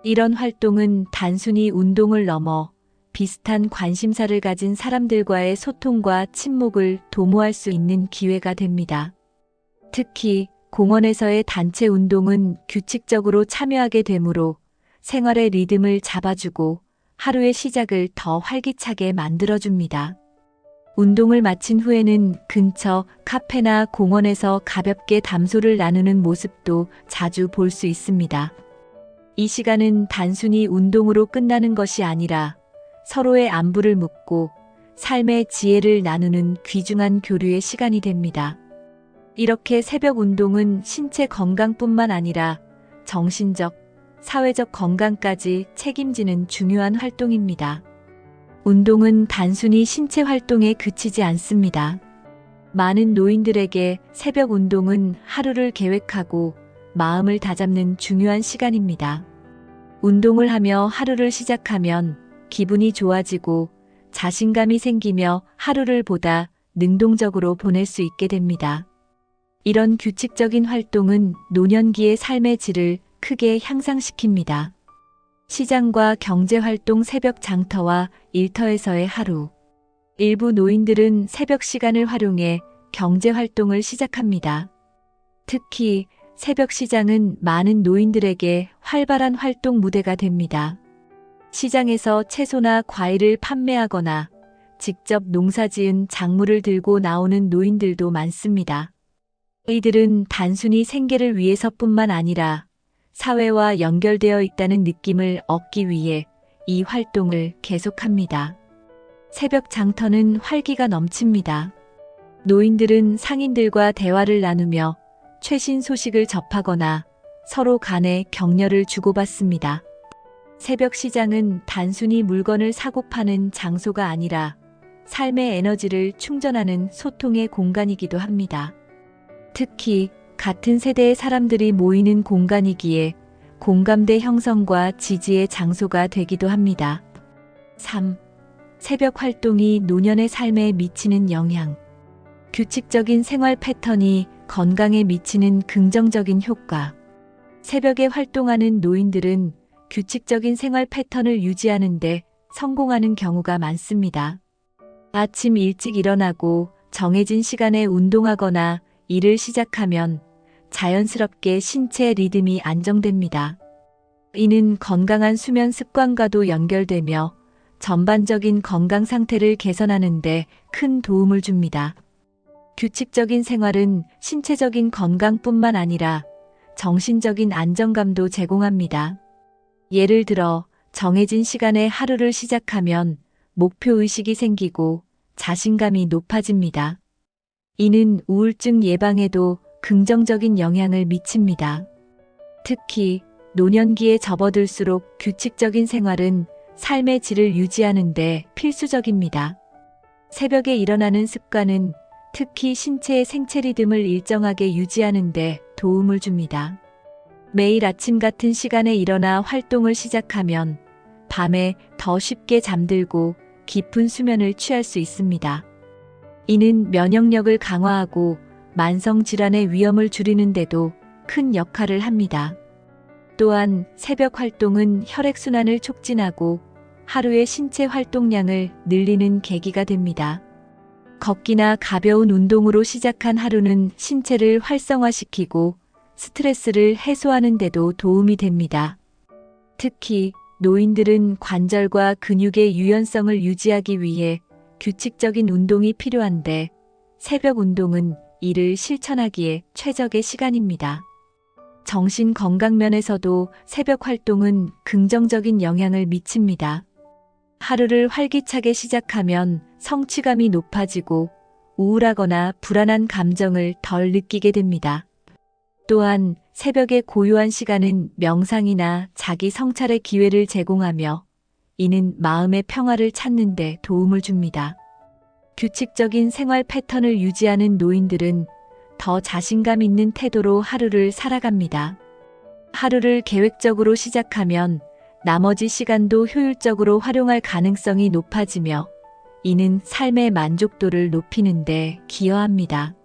이런 활동은 단순히 운동을 넘어 비슷한 관심사를 가진 사람들과의 소통과 친목을 도모할 수 있는 기회가 됩니다. 특히 공원에서의 단체 운동은 규칙적으로 참여하게 되므로 생활의 리듬을 잡아주고 하루의 시작을 더 활기차게 만들어줍니다. 운동을 마친 후에는 근처 카페나 공원에서 가볍게 담소를 나누는 모습도 자주 볼 수 있습니다. 이 시간은 단순히 운동으로 끝나는 것이 아니라 서로의 안부를 묻고 삶의 지혜를 나누는 귀중한 교류의 시간이 됩니다. 이렇게 새벽 운동은 신체 건강뿐만 아니라 정신적, 사회적 건강까지 책임지는 중요한 활동입니다. 운동은 단순히 신체 활동에 그치지 않습니다. 많은 노인들에게 새벽 운동은 하루를 계획하고 마음을 다잡는 중요한 시간입니다. 운동을 하며 하루를 시작하면 기분이 좋아지고 자신감이 생기며 하루를 보다 능동적으로 보낼 수 있게 됩니다. 이런 규칙적인 활동은 노년기의 삶의 질을 크게 향상시킵니다. 시장과 경제활동 새벽 장터와 일터에서의 하루. 일부 노인들은 새벽 시간을 활용해 경제활동을 시작합니다. 특히 새벽 시장은 많은 노인들에게 활발한 활동 무대가 됩니다. 시장에서 채소나 과일을 판매하거나 직접 농사지은 작물을 들고 나오는 노인들도 많습니다. 이들은 단순히 생계를 위해서뿐만 아니라 사회와 연결되어 있다는 느낌을 얻기 위해 이 활동을 계속합니다. 새벽 장터는 활기가 넘칩니다. 노인들은 상인들과 대화를 나누며 최신 소식을 접하거나 서로 간의 격려를 주고받습니다. 새벽 시장은 단순히 물건을 사고 파는 장소가 아니라 삶의 에너지를 충전하는 소통의 공간이기도 합니다. 특히 같은 세대의 사람들이 모이는 공간이기에 공감대 형성과 지지의 장소가 되기도 합니다. 3. 새벽 활동이 노년의 삶에 미치는 영향. 규칙적인 생활 패턴이 건강에 미치는 긍정적인 효과. 새벽에 활동하는 노인들은 규칙적인 생활 패턴을 유지하는 데 성공하는 경우가 많습니다. 아침 일찍 일어나고 정해진 시간에 운동하거나 일을 시작하면 자연스럽게 신체 리듬이 안정됩니다. 이는 건강한 수면 습관과도 연결되며 전반적인 건강 상태를 개선하는 데 큰 도움을 줍니다. 규칙적인 생활은 신체적인 건강뿐만 아니라 정신적인 안정감도 제공합니다. 예를 들어 정해진 시간에 하루를 시작하면 목표의식이 생기고 자신감이 높아집니다. 이는 우울증 예방에도 긍정적인 영향을 미칩니다. 특히 노년기에 접어들수록 규칙적인 생활은 삶의 질을 유지하는 데 필수적입니다. 새벽에 일어나는 습관은 특히 신체의 생체 리듬을 일정하게 유지하는 데 도움을 줍니다. 매일 아침 같은 시간에 일어나 활동을 시작하면 밤에 더 쉽게 잠들고 깊은 수면을 취할 수 있습니다. 이는 면역력을 강화하고 만성질환의 위험을 줄이는 데도 큰 역할을 합니다. 또한 새벽 활동은 혈액순환을 촉진하고 하루의 신체 활동량을 늘리는 계기가 됩니다. 걷기나 가벼운 운동으로 시작한 하루는 신체를 활성화시키고 스트레스를 해소하는 데도 도움이 됩니다. 특히 노인들은 관절과 근육의 유연성을 유지하기 위해 규칙적인 운동이 필요한데 새벽 운동은 이를 실천하기에 최적의 시간입니다. 정신 건강 면에서도 새벽 활동은 긍정적인 영향을 미칩니다. 하루를 활기차게 시작하면 성취감이 높아지고 우울하거나 불안한 감정을 덜 느끼게 됩니다. 또한 새벽의 고요한 시간은 명상이나 자기 성찰의 기회를 제공하며 이는 마음의 평화를 찾는 데 도움을 줍니다. 규칙적인 생활 패턴을 유지하는 노인들은 더 자신감 있는 태도로 하루를 살아갑니다. 하루를 계획적으로 시작하면 나머지 시간도 효율적으로 활용할 가능성이 높아지며 이는 삶의 만족도를 높이는 데 기여합니다.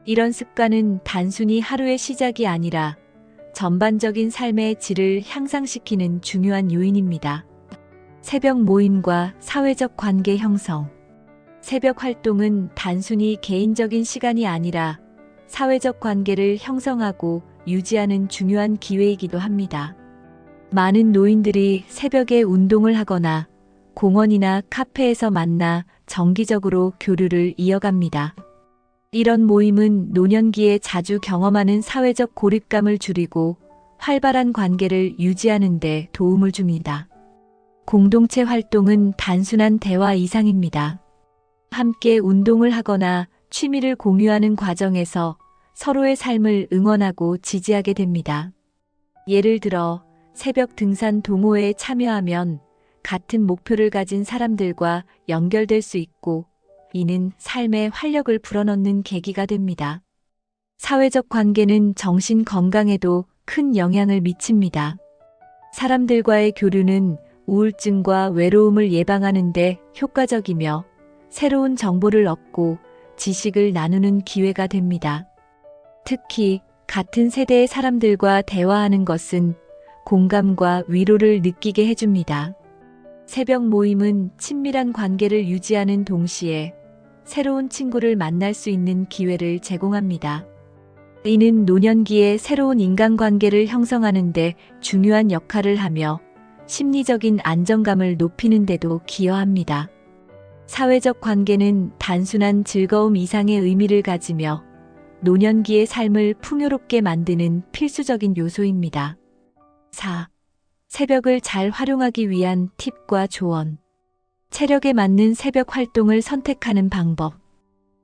이런 습관은 단순히 하루의 시작이 아니라 전반적인 삶의 질을 향상시키는 중요한 요인입니다. 새벽 모임과 사회적 관계 형성. 새벽 활동은 단순히 개인적인 시간이 아니라 사회적 관계를 형성하고 유지하는 중요한 기회이기도 합니다. 많은 노인들이 새벽에 운동을 하거나 공원이나 카페에서 만나 정기적으로 교류를 이어갑니다. 이런 모임은 노년기에 자주 경험하는 사회적 고립감을 줄이고 활발한 관계를 유지하는 데 도움을 줍니다. 공동체 활동은 단순한 대화 이상입니다. 함께 운동을 하거나 취미를 공유하는 과정에서 서로의 삶을 응원하고 지지하게 됩니다. 예를 들어 새벽 등산 동호회에 참여하면 같은 목표를 가진 사람들과 연결될 수 있고 이는 삶에 활력을 불어넣는 계기가 됩니다. 사회적 관계는 정신 건강에도 큰 영향을 미칩니다. 사람들과의 교류는 우울증과 외로움을 예방하는 데 효과적이며 새로운 정보를 얻고 지식을 나누는 기회가 됩니다. 특히 같은 세대의 사람들과 대화하는 것은 공감과 위로를 느끼게 해줍니다. 새벽 모임은 친밀한 관계를 유지하는 동시에 새로운 친구를 만날 수 있는 기회를 제공합니다. 이는 노년기에 새로운 인간관계를 형성하는 데 중요한 역할을 하며 심리적인 안정감을 높이는 데도 기여합니다. 사회적 관계는 단순한 즐거움 이상의 의미를 가지며 노년기의 삶을 풍요롭게 만드는 필수적인 요소입니다. 4. 새벽을 잘 활용하기 위한 팁과 조언. 체력에 맞는 새벽 활동을 선택하는 방법.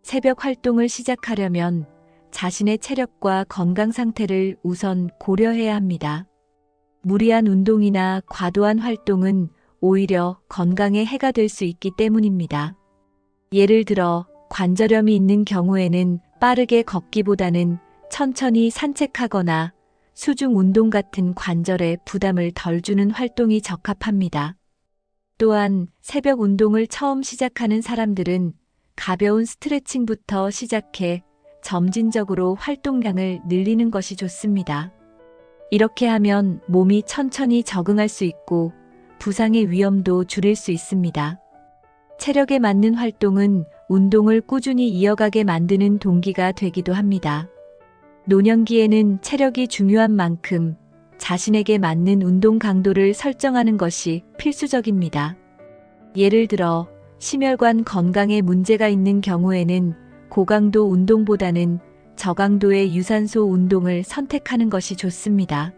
새벽 활동을 시작하려면 자신의 체력과 건강 상태를 우선 고려해야 합니다. 무리한 운동이나 과도한 활동은 오히려 건강에 해가 될 수 있기 때문입니다. 예를 들어 관절염이 있는 경우에는 빠르게 걷기보다는 천천히 산책하거나 수중 운동 같은 관절에 부담을 덜 주는 활동이 적합합니다. 또한 새벽 운동을 처음 시작하는 사람들은 가벼운 스트레칭부터 시작해 점진적으로 활동량을 늘리는 것이 좋습니다. 이렇게 하면 몸이 천천히 적응할 수 있고 부상의 위험도 줄일 수 있습니다. 체력에 맞는 활동은 운동을 꾸준히 이어가게 만드는 동기가 되기도 합니다. 노년기에는 체력이 중요한 만큼 자신에게 맞는 운동 강도를 설정하는 것이 필수적입니다. 예를 들어 심혈관 건강에 문제가 있는 경우에는 고강도 운동보다는 저강도의 유산소 운동을 선택하는 것이 좋습니다.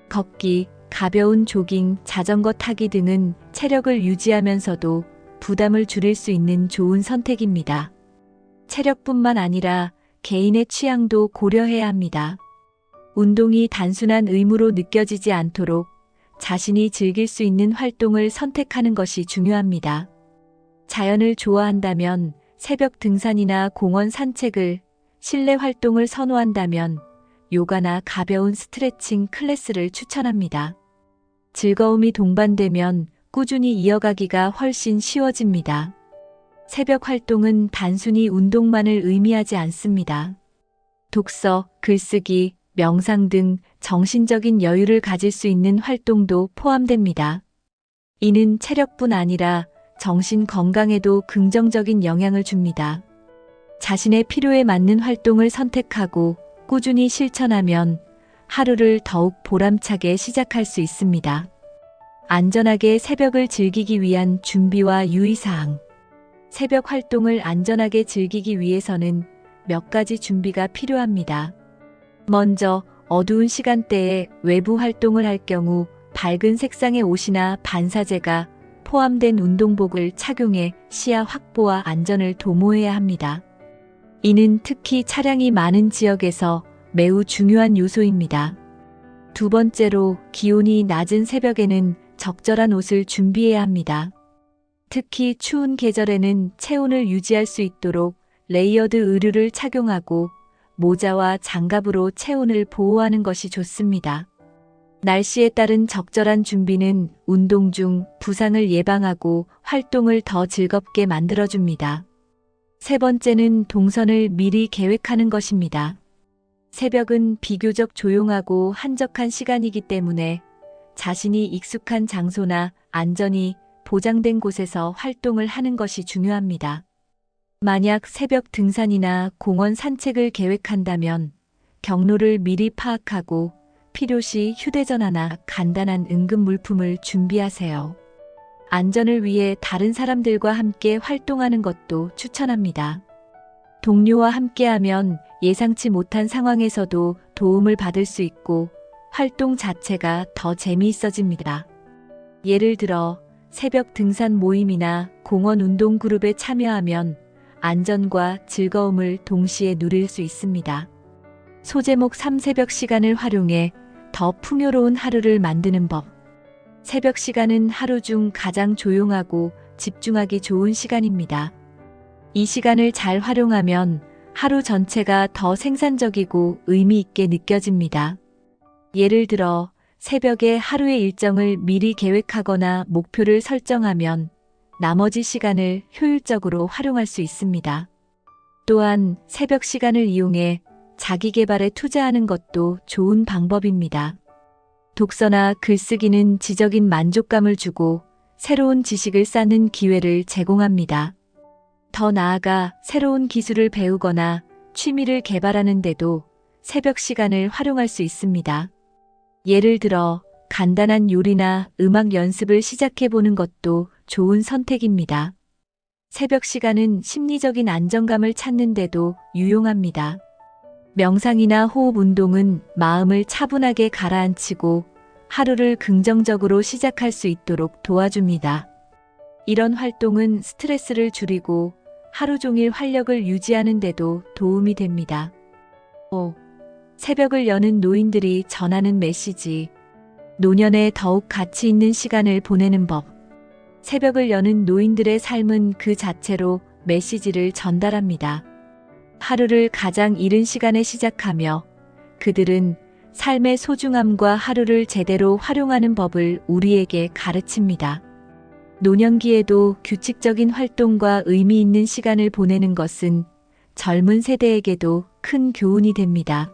걷기, 가벼운 조깅, 자전거 타기 등은 체력을 유지하면서도 부담을 줄일 수 있는 좋은 선택입니다. 체력뿐만 아니라 개인의 취향도 고려해야 합니다. 운동이 단순한 의무로 느껴지지 않도록 자신이 즐길 수 있는 활동을 선택하는 것이 중요합니다. 자연을 좋아한다면 새벽 등산이나 공원 산책을, 실내 활동을 선호한다면 요가나 가벼운 스트레칭 클래스를 추천합니다. 즐거움이 동반되면 꾸준히 이어가기가 훨씬 쉬워집니다. 새벽 활동은 단순히 운동만을 의미하지 않습니다. 독서, 글쓰기, 명상 등 정신적인 여유를 가질 수 있는 활동도 포함됩니다. 이는 체력뿐 아니라 정신 건강에도 긍정적인 영향을 줍니다. 자신의 필요에 맞는 활동을 선택하고 꾸준히 실천하면 하루를 더욱 보람차게 시작할 수 있습니다. 안전하게 새벽을 즐기기 위한 준비와 유의사항. 새벽 활동을 안전하게 즐기기 위해서는 몇 가지 준비가 필요합니다. 먼저 어두운 시간대에 외부 활동을 할 경우 밝은 색상의 옷이나 반사제가 포함된 운동복을 착용해 시야 확보와 안전을 도모해야 합니다. 이는 특히 차량이 많은 지역에서 매우 중요한 요소입니다. 두 번째로 기온이 낮은 새벽에는 적절한 옷을 준비해야 합니다. 특히 추운 계절에는 체온을 유지할 수 있도록 레이어드 의류를 착용하고 모자와 장갑으로 체온을 보호하는 것이 좋습니다. 날씨에 따른 적절한 준비는 운동 중 부상을 예방하고 활동을 더 즐겁게 만들어줍니다. 세 번째는 동선을 미리 계획하는 것입니다. 새벽은 비교적 조용하고 한적한 시간이기 때문에 자신이 익숙한 장소나 안전이 보장된 곳에서 활동을 하는 것이 중요합니다. 만약 새벽 등산이나 공원 산책을 계획한다면 경로를 미리 파악하고 필요시 휴대전화나 간단한 응급 물품을 준비하세요. 안전을 위해 다른 사람들과 함께 활동하는 것도 추천합니다. 동료와 함께하면 예상치 못한 상황에서도 도움을 받을 수 있고 활동 자체가 더 재미있어집니다. 예를 들어 새벽 등산 모임이나 공원 운동 그룹에 참여하면 안전과 즐거움을 동시에 누릴 수 있습니다. 소제목 3 새벽 시간을 활용해 더 풍요로운 하루를 만드는 법. 새벽 시간은 하루 중 가장 조용하고 집중하기 좋은 시간입니다. 이 시간을 잘 활용하면 하루 전체가 더 생산적이고 의미 있게 느껴집니다. 예를 들어 새벽에 하루의 일정을 미리 계획하거나 목표를 설정하면 나머지 시간을 효율적으로 활용할 수 있습니다. 또한 새벽 시간을 이용해 자기 개발에 투자하는 것도 좋은 방법입니다. 독서나 글쓰기는 지적인 만족감을 주고 새로운 지식을 쌓는 기회를 제공합니다. 더 나아가 새로운 기술을 배우거나 취미를 개발하는 데도 새벽 시간을 활용할 수 있습니다. 예를 들어 간단한 요리나 음악 연습을 시작해보는 것도 좋은 선택입니다. 새벽 시간은 심리적인 안정감을 찾는 데도 유용합니다. 명상이나 호흡 운동은 마음을 차분하게 가라앉히고 하루를 긍정적으로 시작할 수 있도록 도와줍니다. 이런 활동은 스트레스를 줄이고 하루 종일 활력을 유지하는 데도 도움이 됩니다. 5. 새벽을 여는 노인들이 전하는 메시지. 노년에 더욱 가치 있는 시간을 보내는 법. 새벽을 여는 노인들의 삶은 그 자체로 메시지를 전달합니다. 하루를 가장 이른 시간에 시작하며 그들은 삶의 소중함과 하루를 제대로 활용하는 법을 우리에게 가르칩니다. 노년기에도 규칙적인 활동과 의미 있는 시간을 보내는 것은 젊은 세대에게도 큰 교훈이 됩니다.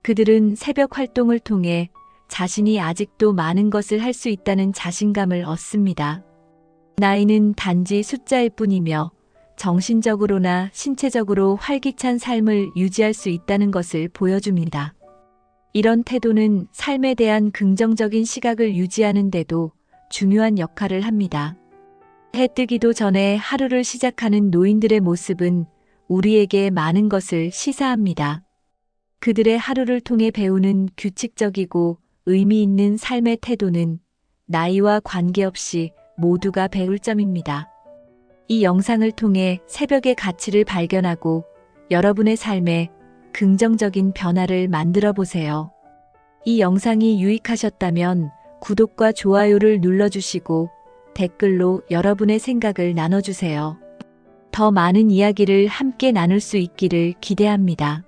그들은 새벽 활동을 통해 자신이 아직도 많은 것을 할 수 있다는 자신감을 얻습니다. 나이는 단지 숫자일 뿐이며 정신적으로나 신체적으로 활기찬 삶을 유지할 수 있다는 것을 보여줍니다. 이런 태도는 삶에 대한 긍정적인 시각을 유지하는 데도 중요한 역할을 합니다. 해 뜨기도 전에 하루를 시작하는 노인들의 모습은 우리에게 많은 것을 시사합니다. 그들의 하루를 통해 배우는 규칙적이고 의미 있는 삶의 태도는 나이와 관계없이 모두가 배울 점입니다. 이 영상을 통해 새벽의 가치를 발견하고 여러분의 삶에 긍정적인 변화를 만들어 보세요. 이 영상이 유익하셨다면 구독과 좋아요를 눌러주시고 댓글로 여러분의 생각을 나눠주세요. 더 많은 이야기를 함께 나눌 수 있기를 기대합니다.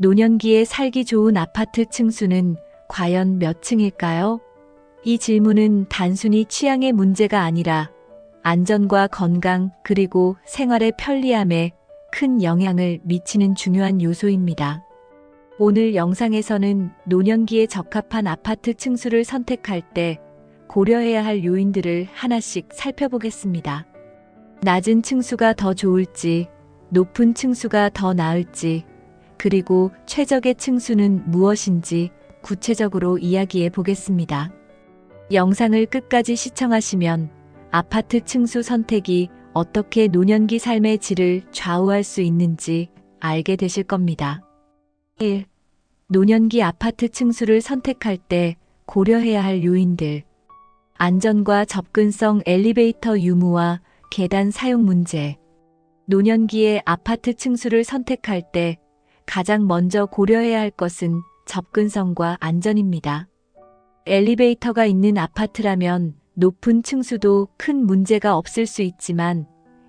노년기에 살기 좋은 아파트 층수는 과연 몇 층일까요? 이 질문은 단순히 취향의 문제가 아니라 안전과 건강 그리고 생활의 편리함에 큰 영향을 미치는 중요한 요소입니다. 오늘 영상에서는 노년기에 적합한 아파트 층수를 선택할 때 고려해야 할 요인들을 하나씩 살펴보겠습니다. 낮은 층수가 더 좋을지, 높은 층수가 더 나을지, 그리고 최적의 층수는 무엇인지 구체적으로 이야기해 보겠습니다. 영상을 끝까지 시청하시면 아파트 층수 선택이 어떻게 노년기 삶의 질을 좌우할 수 있는지 알게 되실 겁니다. 1. 노년기 아파트 층수를 선택할 때 고려해야 할 요인들. 안전과 접근성, 엘리베이터 유무와 계단 사용 문제. 노년기의 아파트 층수를 선택할 때 가장 먼저 고려해야 할 것은 접근성과 안전입니다. 엘리베이터가 있는 아파트라면 높은 층수도 큰 문제가 없을 수 있지만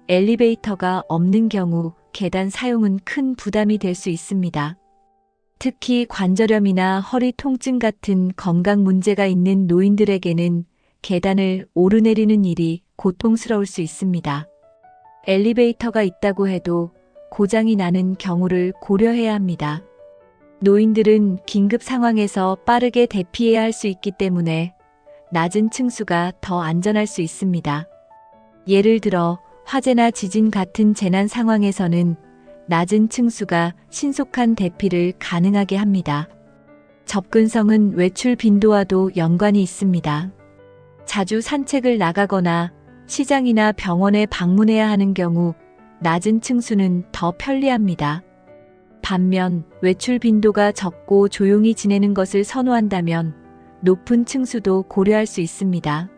엘리베이터가 없는 경우 계단 사용은 큰 부담이 될 수 있습니다. 특히 관절염이나 허리 통증 같은 건강 문제가 있는 노인들에게는 계단을 오르내리는 일이 고통스러울 수 있습니다. 엘리베이터가 있다고 해도 고장이 나는 경우를 고려해야 합니다. 노인들은 긴급 상황에서 빠르게 대피해야 할 수 있기 때문에 낮은 층수가 더 안전할 수 있습니다. 예를 들어 화재나 지진 같은 재난 상황에서는 낮은 층수가 신속한 대피를 가능하게 합니다. 접근성은 외출 빈도와도 연관이 있습니다. 자주 산책을 나가거나 시장이나 병원에 방문해야 하는 경우 낮은 층수는 더 편리합니다. 반면 외출 빈도가 적고 조용히 지내는 것을 선호한다면 높은 층수도 고려할 수 있습니다.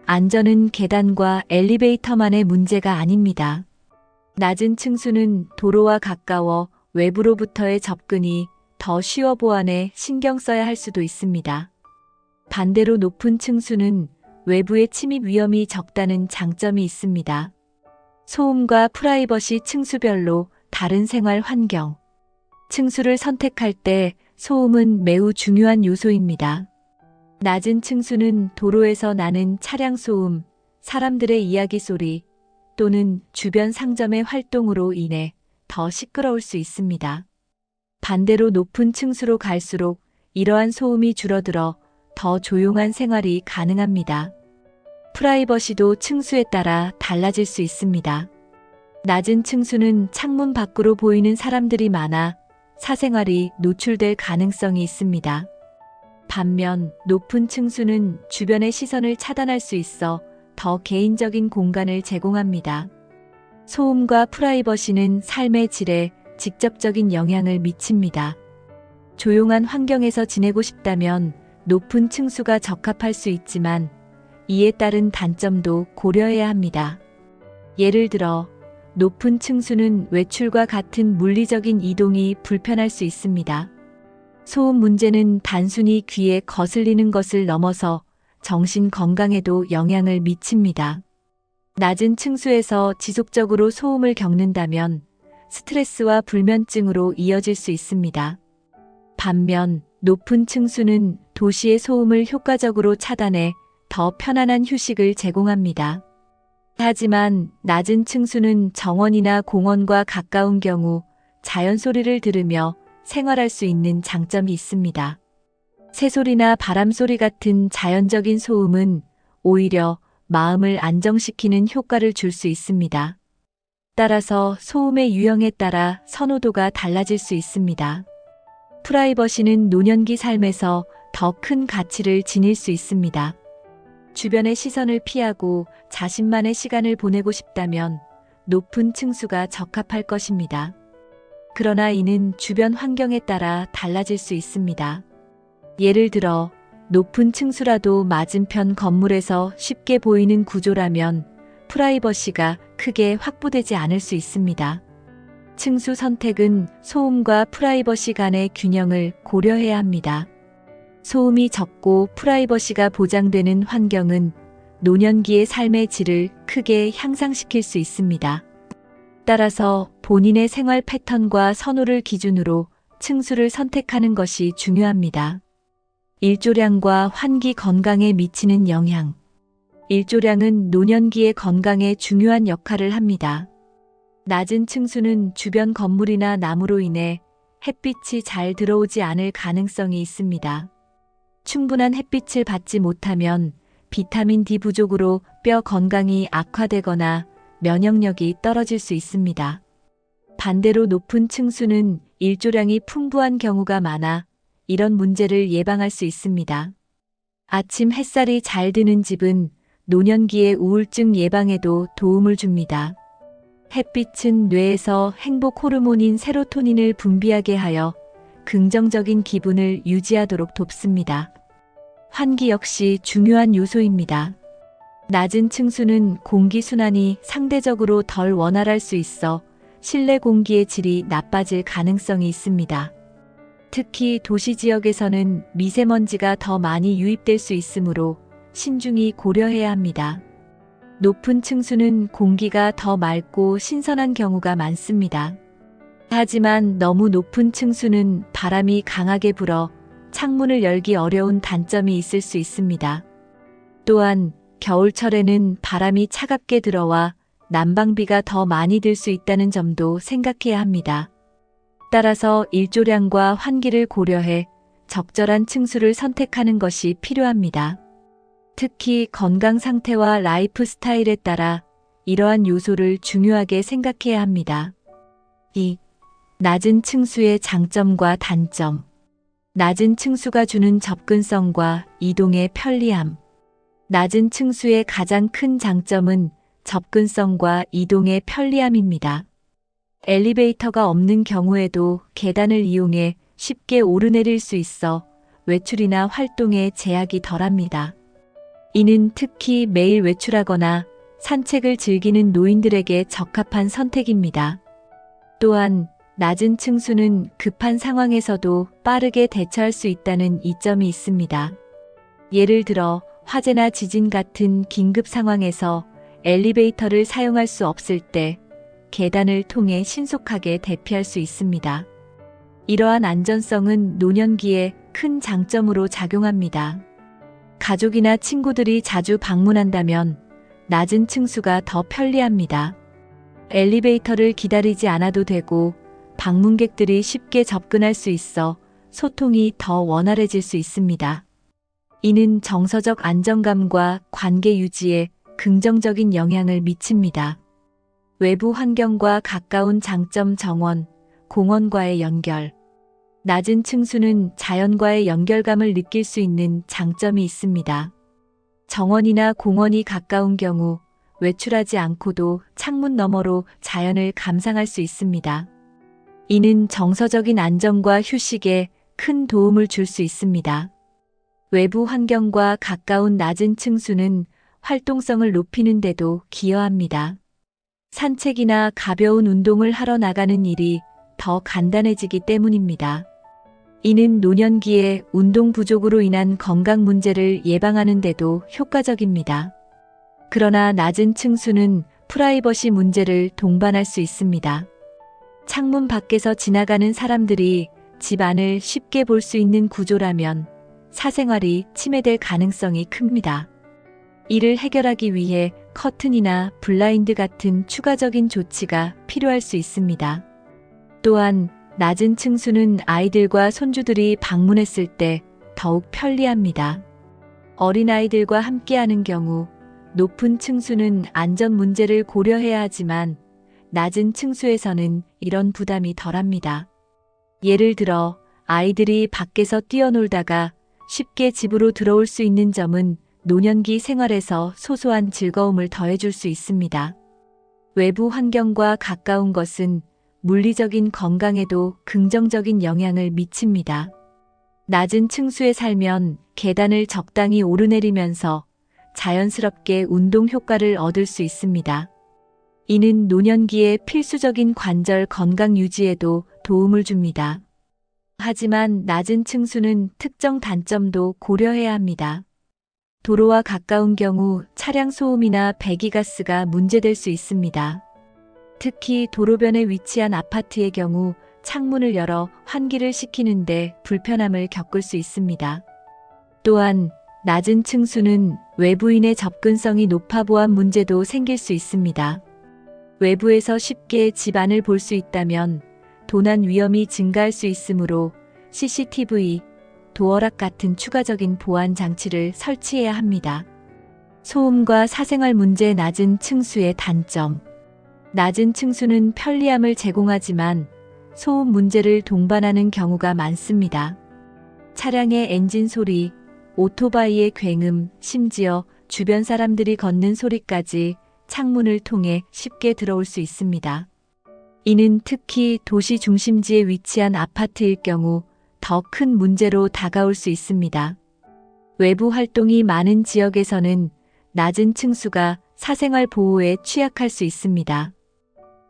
안전은 계단과 엘리베이터만의 문제가 아닙니다. 낮은 층수는 도로와 가까워 외부로부터의 접근이 더 쉬워 보안에 신경 써야 할 수도 있습니다. 반대로 높은 층수는 외부의 침입 위험이 적다는 장점이 있습니다. 소음과 프라이버시 층수별로 다른 생활 환경. 층수를 선택할 때 소음은 매우 중요한 요소입니다. 낮은 층수는 도로에서 나는 차량 소음, 사람들의 이야기 소리 또는 주변 상점의 활동으로 인해 더 시끄러울 수 있습니다. 반대로 높은 층수로 갈수록 이러한 소음이 줄어들어 더 조용한 생활이 가능합니다. 프라이버시도 층수에 따라 달라질 수 있습니다. 낮은 층수는 창문 밖으로 보이는 사람들이 많아 사생활이 노출될 가능성이 있습니다. 반면 높은 층수는 주변의 시선을 차단할 수 있어 더 개인적인 공간을 제공합니다. 소음과 프라이버시는 삶의 질에 직접적인 영향을 미칩니다. 조용한 환경에서 지내고 싶다면 높은 층수가 적합할 수 있지만 이에 따른 단점도 고려해야 합니다. 예를 들어 높은 층수는 외출과 같은 물리적인 이동이 불편할 수 있습니다. 소음 문제는 단순히 귀에 거슬리는 것을 넘어서 정신 건강에도 영향을 미칩니다. 낮은 층수에서 지속적으로 소음을 겪는다면 스트레스와 불면증으로 이어질 수 있습니다. 반면 높은 층수는 도시의 소음을 효과적으로 차단해 더 편안한 휴식을 제공합니다. 하지만 낮은 층수는 정원이나 공원과 가까운 경우 자연 소리를 들으며 생활할 수 있는 장점이 있습니다. 새소리나 바람소리 같은 자연적인 소음은 오히려 마음을 안정시키는 효과를 줄 수 있습니다. 따라서 소음의 유형에 따라 선호도가 달라질 수 있습니다. 프라이버시는 노년기 삶에서 더 큰 가치를 지닐 수 있습니다. 주변의 시선을 피하고 자신만의 시간을 보내고 싶다면 높은 층수가 적합할 것입니다. 그러나 이는 주변 환경에 따라 달라질 수 있습니다. 예를 들어 높은 층수라도 맞은편 건물에서 쉽게 보이는 구조라면 프라이버시가 크게 확보되지 않을 수 있습니다. 층수 선택은 소음과 프라이버시 간의 균형을 고려해야 합니다. 소음이 적고 프라이버시가 보장되는 환경은 노년기의 삶의 질을 크게 향상시킬 수 있습니다. 따라서 본인의 생활 패턴과 선호를 기준으로 층수를 선택하는 것이 중요합니다. 일조량과 환기 건강에 미치는 영향. 일조량은 노년기의 건강에 중요한 역할을 합니다. 낮은 층수는 주변 건물이나 나무로 인해 햇빛이 잘 들어오지 않을 가능성이 있습니다. 충분한 햇빛을 받지 못하면 비타민 D 부족으로 뼈 건강이 악화되거나 면역력이 떨어질 수 있습니다. 반대로 높은 층수는 일조량이 풍부한 경우가 많아 이런 문제를 예방할 수 있습니다. 아침 햇살이 잘 드는 집은 노년기의 우울증 예방에도 도움을 줍니다. 햇빛은 뇌에서 행복 호르몬인 세로토닌을 분비하게 하여 긍정적인 기분을 유지하도록 돕습니다. 환기 역시 중요한 요소입니다. 낮은 층수는 공기순환이 상대적으로 덜 원활할 수 있어 실내 공기의 질이 나빠질 가능성이 있습니다. 특히 도시 지역에서는 미세먼지가 더 많이 유입될 수 있으므로 신중히 고려해야 합니다. 높은 층수는 공기가 더 맑고 신선한 경우가 많습니다. 하지만 너무 높은 층수는 바람이 강하게 불어 창문을 열기 어려운 단점이 있을 수 있습니다. 또한 겨울철에는 바람이 차갑게 들어와 난방비가 더 많이 들 수 있다는 점도 생각해야 합니다. 따라서 일조량과 환기를 고려해 적절한 층수를 선택하는 것이 필요합니다. 특히 건강 상태와 라이프 스타일에 따라 이러한 요소를 중요하게 생각해야 합니다. 2. 낮은 층수의 장점과 단점. 낮은 층수가 주는 접근성과 이동의 편리함. 낮은 층수의 가장 큰 장점은 접근성과 이동의 편리함입니다. 엘리베이터가 없는 경우에도 계단을 이용해 쉽게 오르내릴 수 있어 외출이나 활동에 제약이 덜합니다. 이는 특히 매일 외출하거나 산책을 즐기는 노인들에게 적합한 선택입니다. 또한 낮은 층수는 급한 상황에서도 빠르게 대처할 수 있다는 이점이 있습니다. 예를 들어 화재나 지진 같은 긴급 상황에서 엘리베이터를 사용할 수 없을 때 계단을 통해 신속하게 대피할 수 있습니다. 이러한 안전성은 노년기에 큰 장점으로 작용합니다. 가족이나 친구들이 자주 방문한다면 낮은 층수가 더 편리합니다. 엘리베이터를 기다리지 않아도 되고 방문객들이 쉽게 접근할 수 있어 소통이 더 원활해질 수 있습니다. 이는 정서적 안정감과 관계 유지에 긍정적인 영향을 미칩니다. 외부 환경과 가까운 장점 정원, 공원과의 연결. 낮은 층수는 자연과의 연결감을 느낄 수 있는 장점이 있습니다. 정원이나 공원이 가까운 경우 외출하지 않고도 창문 너머로 자연을 감상할 수 있습니다. 이는 정서적인 안정과 휴식에 큰 도움을 줄 수 있습니다. 외부 환경과 가까운 낮은 층수는 활동성을 높이는 데도 기여합니다. 산책이나 가벼운 운동을 하러 나가는 일이 더 간단해지기 때문입니다. 이는 노년기에 운동 부족으로 인한 건강 문제를 예방하는 데도 효과적입니다. 그러나 낮은 층수는 프라이버시 문제를 동반할 수 있습니다. 창문 밖에서 지나가는 사람들이 집 안을 쉽게 볼 수 있는 구조라면 사생활이 침해될 가능성이 큽니다. 이를 해결하기 위해 커튼이나 블라인드 같은 추가적인 조치가 필요할 수 있습니다. 또한 낮은 층수는 아이들과 손주들이 방문했을 때 더욱 편리합니다. 어린아이들과 함께하는 경우 높은 층수는 안전 문제를 고려해야 하지만 낮은 층수에서는 이런 부담이 덜합니다. 예를 들어 아이들이 밖에서 뛰어놀다가 쉽게 집으로 들어올 수 있는 점은 노년기 생활에서 소소한 즐거움을 더해줄 수 있습니다. 외부 환경과 가까운 것은 물리적인 건강에도 긍정적인 영향을 미칩니다. 낮은 층수에 살면 계단을 적당히 오르내리면서 자연스럽게 운동 효과를 얻을 수 있습니다. 이는 노년기의 필수적인 관절 건강 유지에도 도움을 줍니다. 하지만 낮은 층수는 특정 단점도 고려해야 합니다. 도로와 가까운 경우 차량 소음이나 배기가스가 문제될 수 있습니다. 특히 도로변에 위치한 아파트의 경우 창문을 열어 환기를 시키는데 불편함을 겪을 수 있습니다. 또한 낮은 층수는 외부인의 접근성이 높아 보안 문제도 생길 수 있습니다. 외부에서 쉽게 집 안을 볼 수 있다면 도난 위험이 증가할 수 있으므로 CCTV, 도어락 같은 추가적인 보안 장치를 설치해야 합니다. 소음과 사생활 문제. 낮은 층수의 단점. 낮은 층수는 편리함을 제공하지만 소음 문제를 동반하는 경우가 많습니다. 차량의 엔진 소리, 오토바이의 굉음, 심지어 주변 사람들이 걷는 소리까지 창문을 통해 쉽게 들어올 수 있습니다. 이는 특히 도시 중심지에 위치한 아파트일 경우 더 큰 문제로 다가올 수 있습니다. 외부 활동이 많은 지역에서는 낮은 층수가 사생활 보호에 취약할 수 있습니다.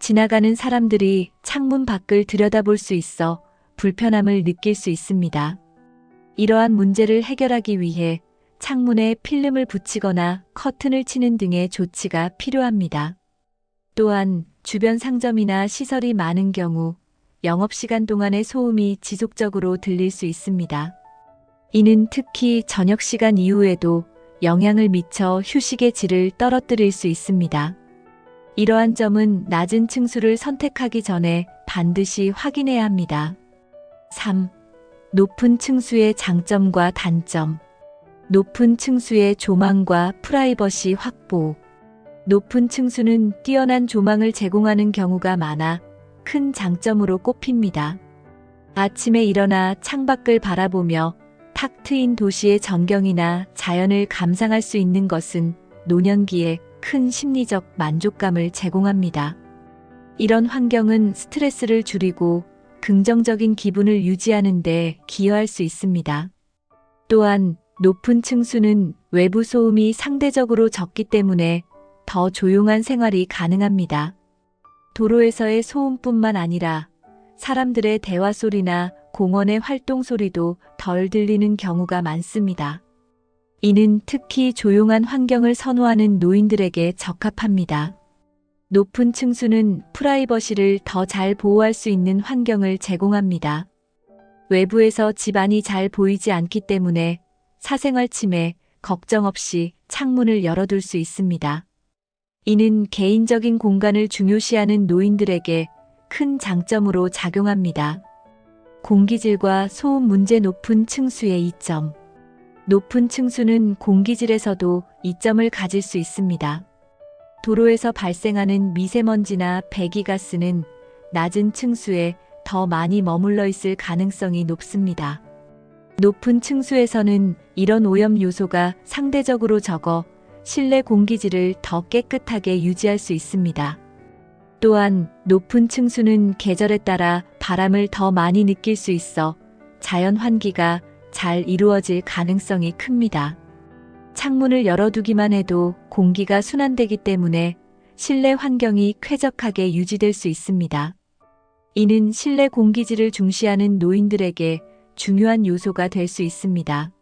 지나가는 사람들이 창문 밖을 들여다볼 수 있어 불편함을 느낄 수 있습니다. 이러한 문제를 해결하기 위해 창문에 필름을 붙이거나 커튼을 치는 등의 조치가 필요합니다. 또한 주변 상점이나 시설이 많은 경우 영업시간 동안의 소음이 지속적으로 들릴 수 있습니다. 이는 특히 저녁시간 이후에도 영향을 미쳐 휴식의 질을 떨어뜨릴 수 있습니다. 이러한 점은 낮은 층수를 선택하기 전에 반드시 확인해야 합니다. 3. 높은 층수의 장점과 단점. 높은 층수의 조망과 프라이버시 확보. 높은 층수는 뛰어난 조망을 제공하는 경우가 많아 큰 장점으로 꼽힙니다. 아침에 일어나 창밖을 바라보며 탁 트인 도시의 전경이나 자연을 감상할 수 있는 것은 노년기에 큰 심리적 만족감을 제공합니다. 이런 환경은 스트레스를 줄이고 긍정적인 기분을 유지하는 데 기여할 수 있습니다. 또한 높은 층수는 외부 소음이 상대적으로 적기 때문에 더 조용한 생활이 가능합니다. 도로에서의 소음뿐만 아니라 사람들의 대화 소리나 공원의 활동 소리도 덜 들리는 경우가 많습니다. 이는 특히 조용한 환경을 선호하는 노인들에게 적합합니다. 높은 층수는 프라이버시를 더 잘 보호할 수 있는 환경을 제공합니다. 외부에서 집안이 잘 보이지 않기 때문에 사생활 침해 걱정 없이 창문을 열어둘 수 있습니다. 이는 개인적인 공간을 중요시하는 노인들에게 큰 장점으로 작용합니다. 공기질과 소음 문제. 높은 층수의 이점. 높은 층수는 공기질에서도 이점을 가질 수 있습니다. 도로에서 발생하는 미세먼지나 배기가스는 낮은 층수에 더 많이 머물러 있을 가능성이 높습니다. 높은 층수에서는 이런 오염 요소가 상대적으로 적어 실내 공기질을 더 깨끗하게 유지할 수 있습니다. 또한 높은 층수는 계절에 따라 바람을 더 많이 느낄 수 있어 자연 환기가 잘 이루어질 가능성이 큽니다. 창문을 열어두기만 해도 공기가 순환되기 때문에 실내 환경이 쾌적하게 유지될 수 있습니다. 이는 실내 공기질을 중시하는 노인들에게 중요한 요소가 될 수 있습니다.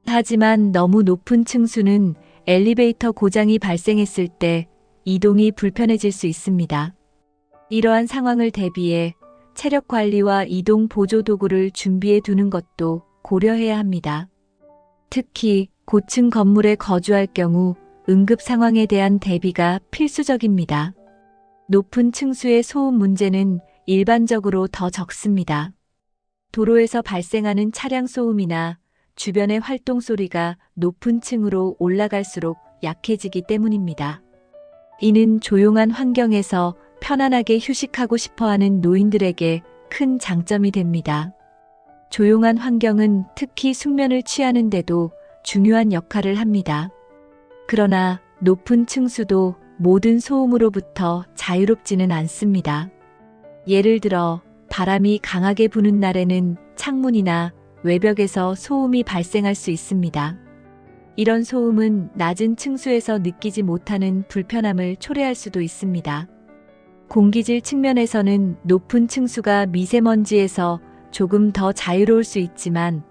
하지만 너무 높은 층수는 엘리베이터 고장이 발생했을 때 이동이 불편해질 수 있습니다. 이러한 상황을 대비해 체력 관리와 이동 보조 도구를 준비해 두는 것도 고려해야 합니다. 특히 고층 건물에 거주할 경우 응급 상황에 대한 대비가 필수적입니다. 높은 층수의 소음 문제는 일반적으로 더 적습니다. 도로에서 발생하는 차량 소음이나 주변의 활동 소리가 높은 층으로 올라갈수록 약해지기 때문입니다. 이는 조용한 환경에서 편안하게 휴식하고 싶어하는 노인들에게 큰 장점이 됩니다. 조용한 환경은 특히 숙면을 취하는 데도 중요한 역할을 합니다. 그러나 높은 층수도 모든 소음으로부터 자유롭지는 않습니다. 예를 들어 바람이 강하게 부는 날에는 창문이나 외벽에서 소음이 발생할 수 있습니다. 이런 소음은 낮은 층수에서 느끼지 못하는 불편함을 초래할 수도 있습니다. 공기질 측면에서는 높은 층수가 미세먼지에서 조금 더 자유로울 수 있지만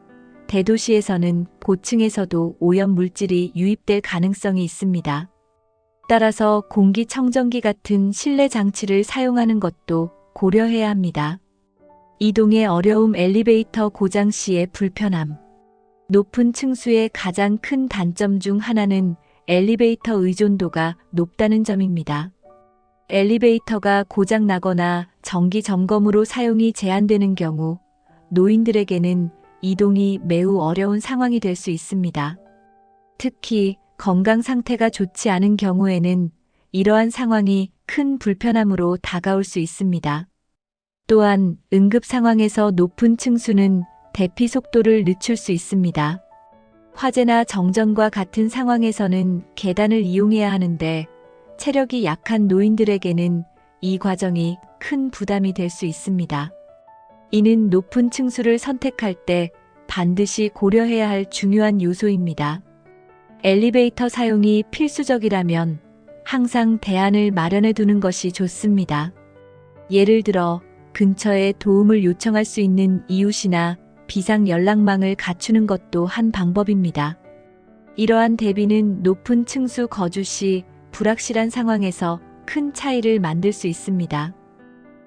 대도시에서는 고층에서도 오염 물질이 유입될 가능성이 있습니다. 따라서 공기청정기 같은 실내 장치를 사용하는 것도 고려해야 합니다. 이동의 어려움. 엘리베이터 고장 시의 불편함. 높은 층수의 가장 큰 단점 중 하나는 엘리베이터 의존도가 높다는 점입니다. 엘리베이터가 고장 나거나 정기 점검으로 사용이 제한되는 경우 노인들에게는 이동이 매우 어려운 상황이 될 수 있습니다. 특히 건강 상태가 좋지 않은 경우에는 이러한 상황이 큰 불편함으로 다가올 수 있습니다. 또한 응급 상황에서 높은 층수는 대피 속도를 늦출 수 있습니다. 화재나 정전과 같은 상황에서는 계단을 이용해야 하는데 체력이 약한 노인들에게는 이 과정이 큰 부담이 될 수 있습니다. 이는 높은 층수를 선택할 때 반드시 고려해야 할 중요한 요소입니다. 엘리베이터 사용이 필수적이라면 항상 대안을 마련해 두는 것이 좋습니다. 예를 들어 근처에 도움을 요청할 수 있는 이웃이나 비상 연락망을 갖추는 것도 한 방법입니다. 이러한 대비는 높은 층수 거주 시 불확실한 상황에서 큰 차이를 만들 수 있습니다.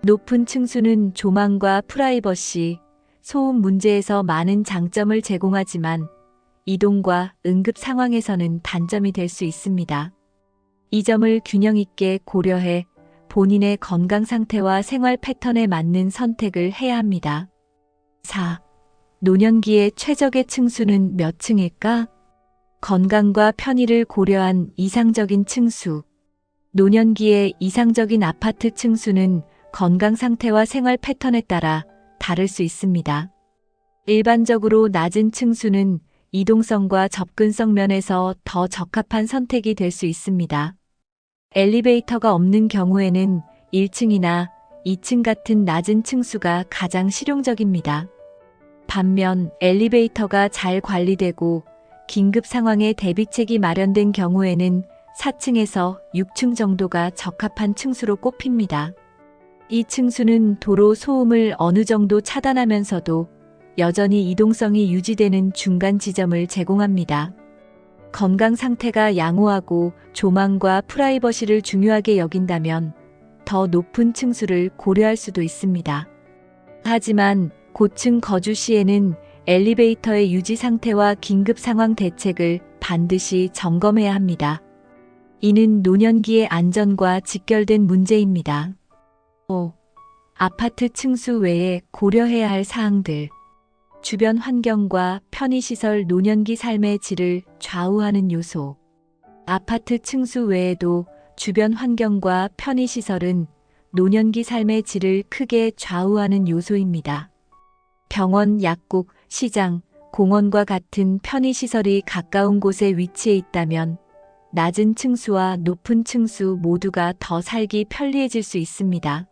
높은 층수는 조망과 프라이버시, 소음 문제에서 많은 장점을 제공하지만 이동과 응급 상황에서는 단점이 될 수 있습니다. 이 점을 균형 있게 고려해 본인의 건강 상태와 생활 패턴에 맞는 선택을 해야 합니다. 4. 노년기의 최적의 층수는 몇 층일까? 건강과 편의를 고려한 이상적인 층수. 노년기의 이상적인 아파트 층수는 건강 상태와 생활 패턴에 따라 다를 수 있습니다. 일반적으로 낮은 층수는 이동성과 접근성 면에서 더 적합한 선택이 될 수 있습니다. 엘리베이터가 없는 경우에는 1층이나 2층 같은 낮은 층수가 가장 실용적입니다. 반면 엘리베이터가 잘 관리되고 긴급 상황에 대비책이 마련된 경우에는 4층에서 6층 정도가 적합한 층수로 꼽힙니다. 이 층수는 도로 소음을 어느 정도 차단하면서도 여전히 이동성이 유지되는 중간 지점을 제공합니다. 건강 상태가 양호하고 조망과 프라이버시를 중요하게 여긴다면 더 높은 층수를 고려할 수도 있습니다. 하지만 고층 거주 시에는 엘리베이터의 유지 상태와 긴급 상황 대책을 반드시 점검해야 합니다. 이는 노년기의 안전과 직결된 문제입니다. 5. 아파트 층수 외에 고려해야 할 사항들. 주변 환경과 편의시설 노년기 삶의 질을 좌우하는 요소. 아파트 층수 외에도 주변 환경과 편의시설은 노년기 삶의 질을 크게 좌우하는 요소입니다. 병원, 약국, 시장, 공원과 같은 편의시설이 가까운 곳에 위치해 있다면 낮은 층수와 높은 층수 모두가 더 살기 편리해질 수 있습니다.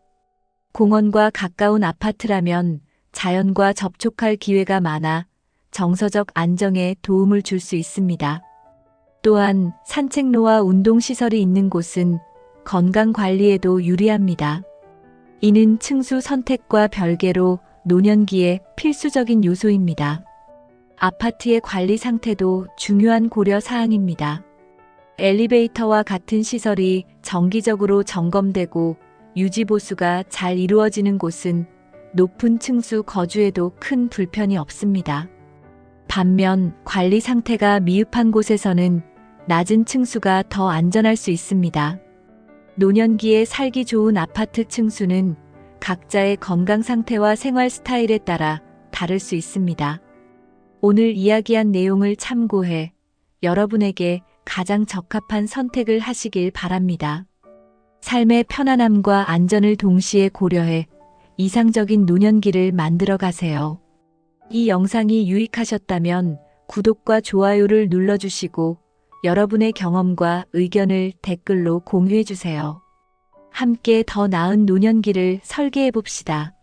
공원과 가까운 아파트라면 자연과 접촉할 기회가 많아 정서적 안정에 도움을 줄 수 있습니다. 또한 산책로와 운동시설이 있는 곳은 건강관리에도 유리합니다. 이는 층수 선택과 별개로 노년기에 필수적인 요소입니다. 아파트의 관리 상태도 중요한 고려 사항입니다. 엘리베이터와 같은 시설이 정기적으로 점검되고 유지보수가 잘 이루어지는 곳은 높은 층수 거주에도 큰 불편이 없습니다. 반면 관리 상태가 미흡한 곳에서는 낮은 층수가 더 안전할 수 있습니다. 노년기에 살기 좋은 아파트 층수는 각자의 건강 상태와 생활 스타일에 따라 다를 수 있습니다. 오늘 이야기한 내용을 참고해 여러분에게 가장 적합한 선택을 하시길 바랍니다. 삶의 편안함과 안전을 동시에 고려해 이상적인 노년기를 만들어 가세요. 이 영상이 유익하셨다면 구독과 좋아요를 눌러주시고 여러분의 경험과 의견을 댓글로 공유해 주세요. 함께 더 나은 노년기를 설계해 봅시다.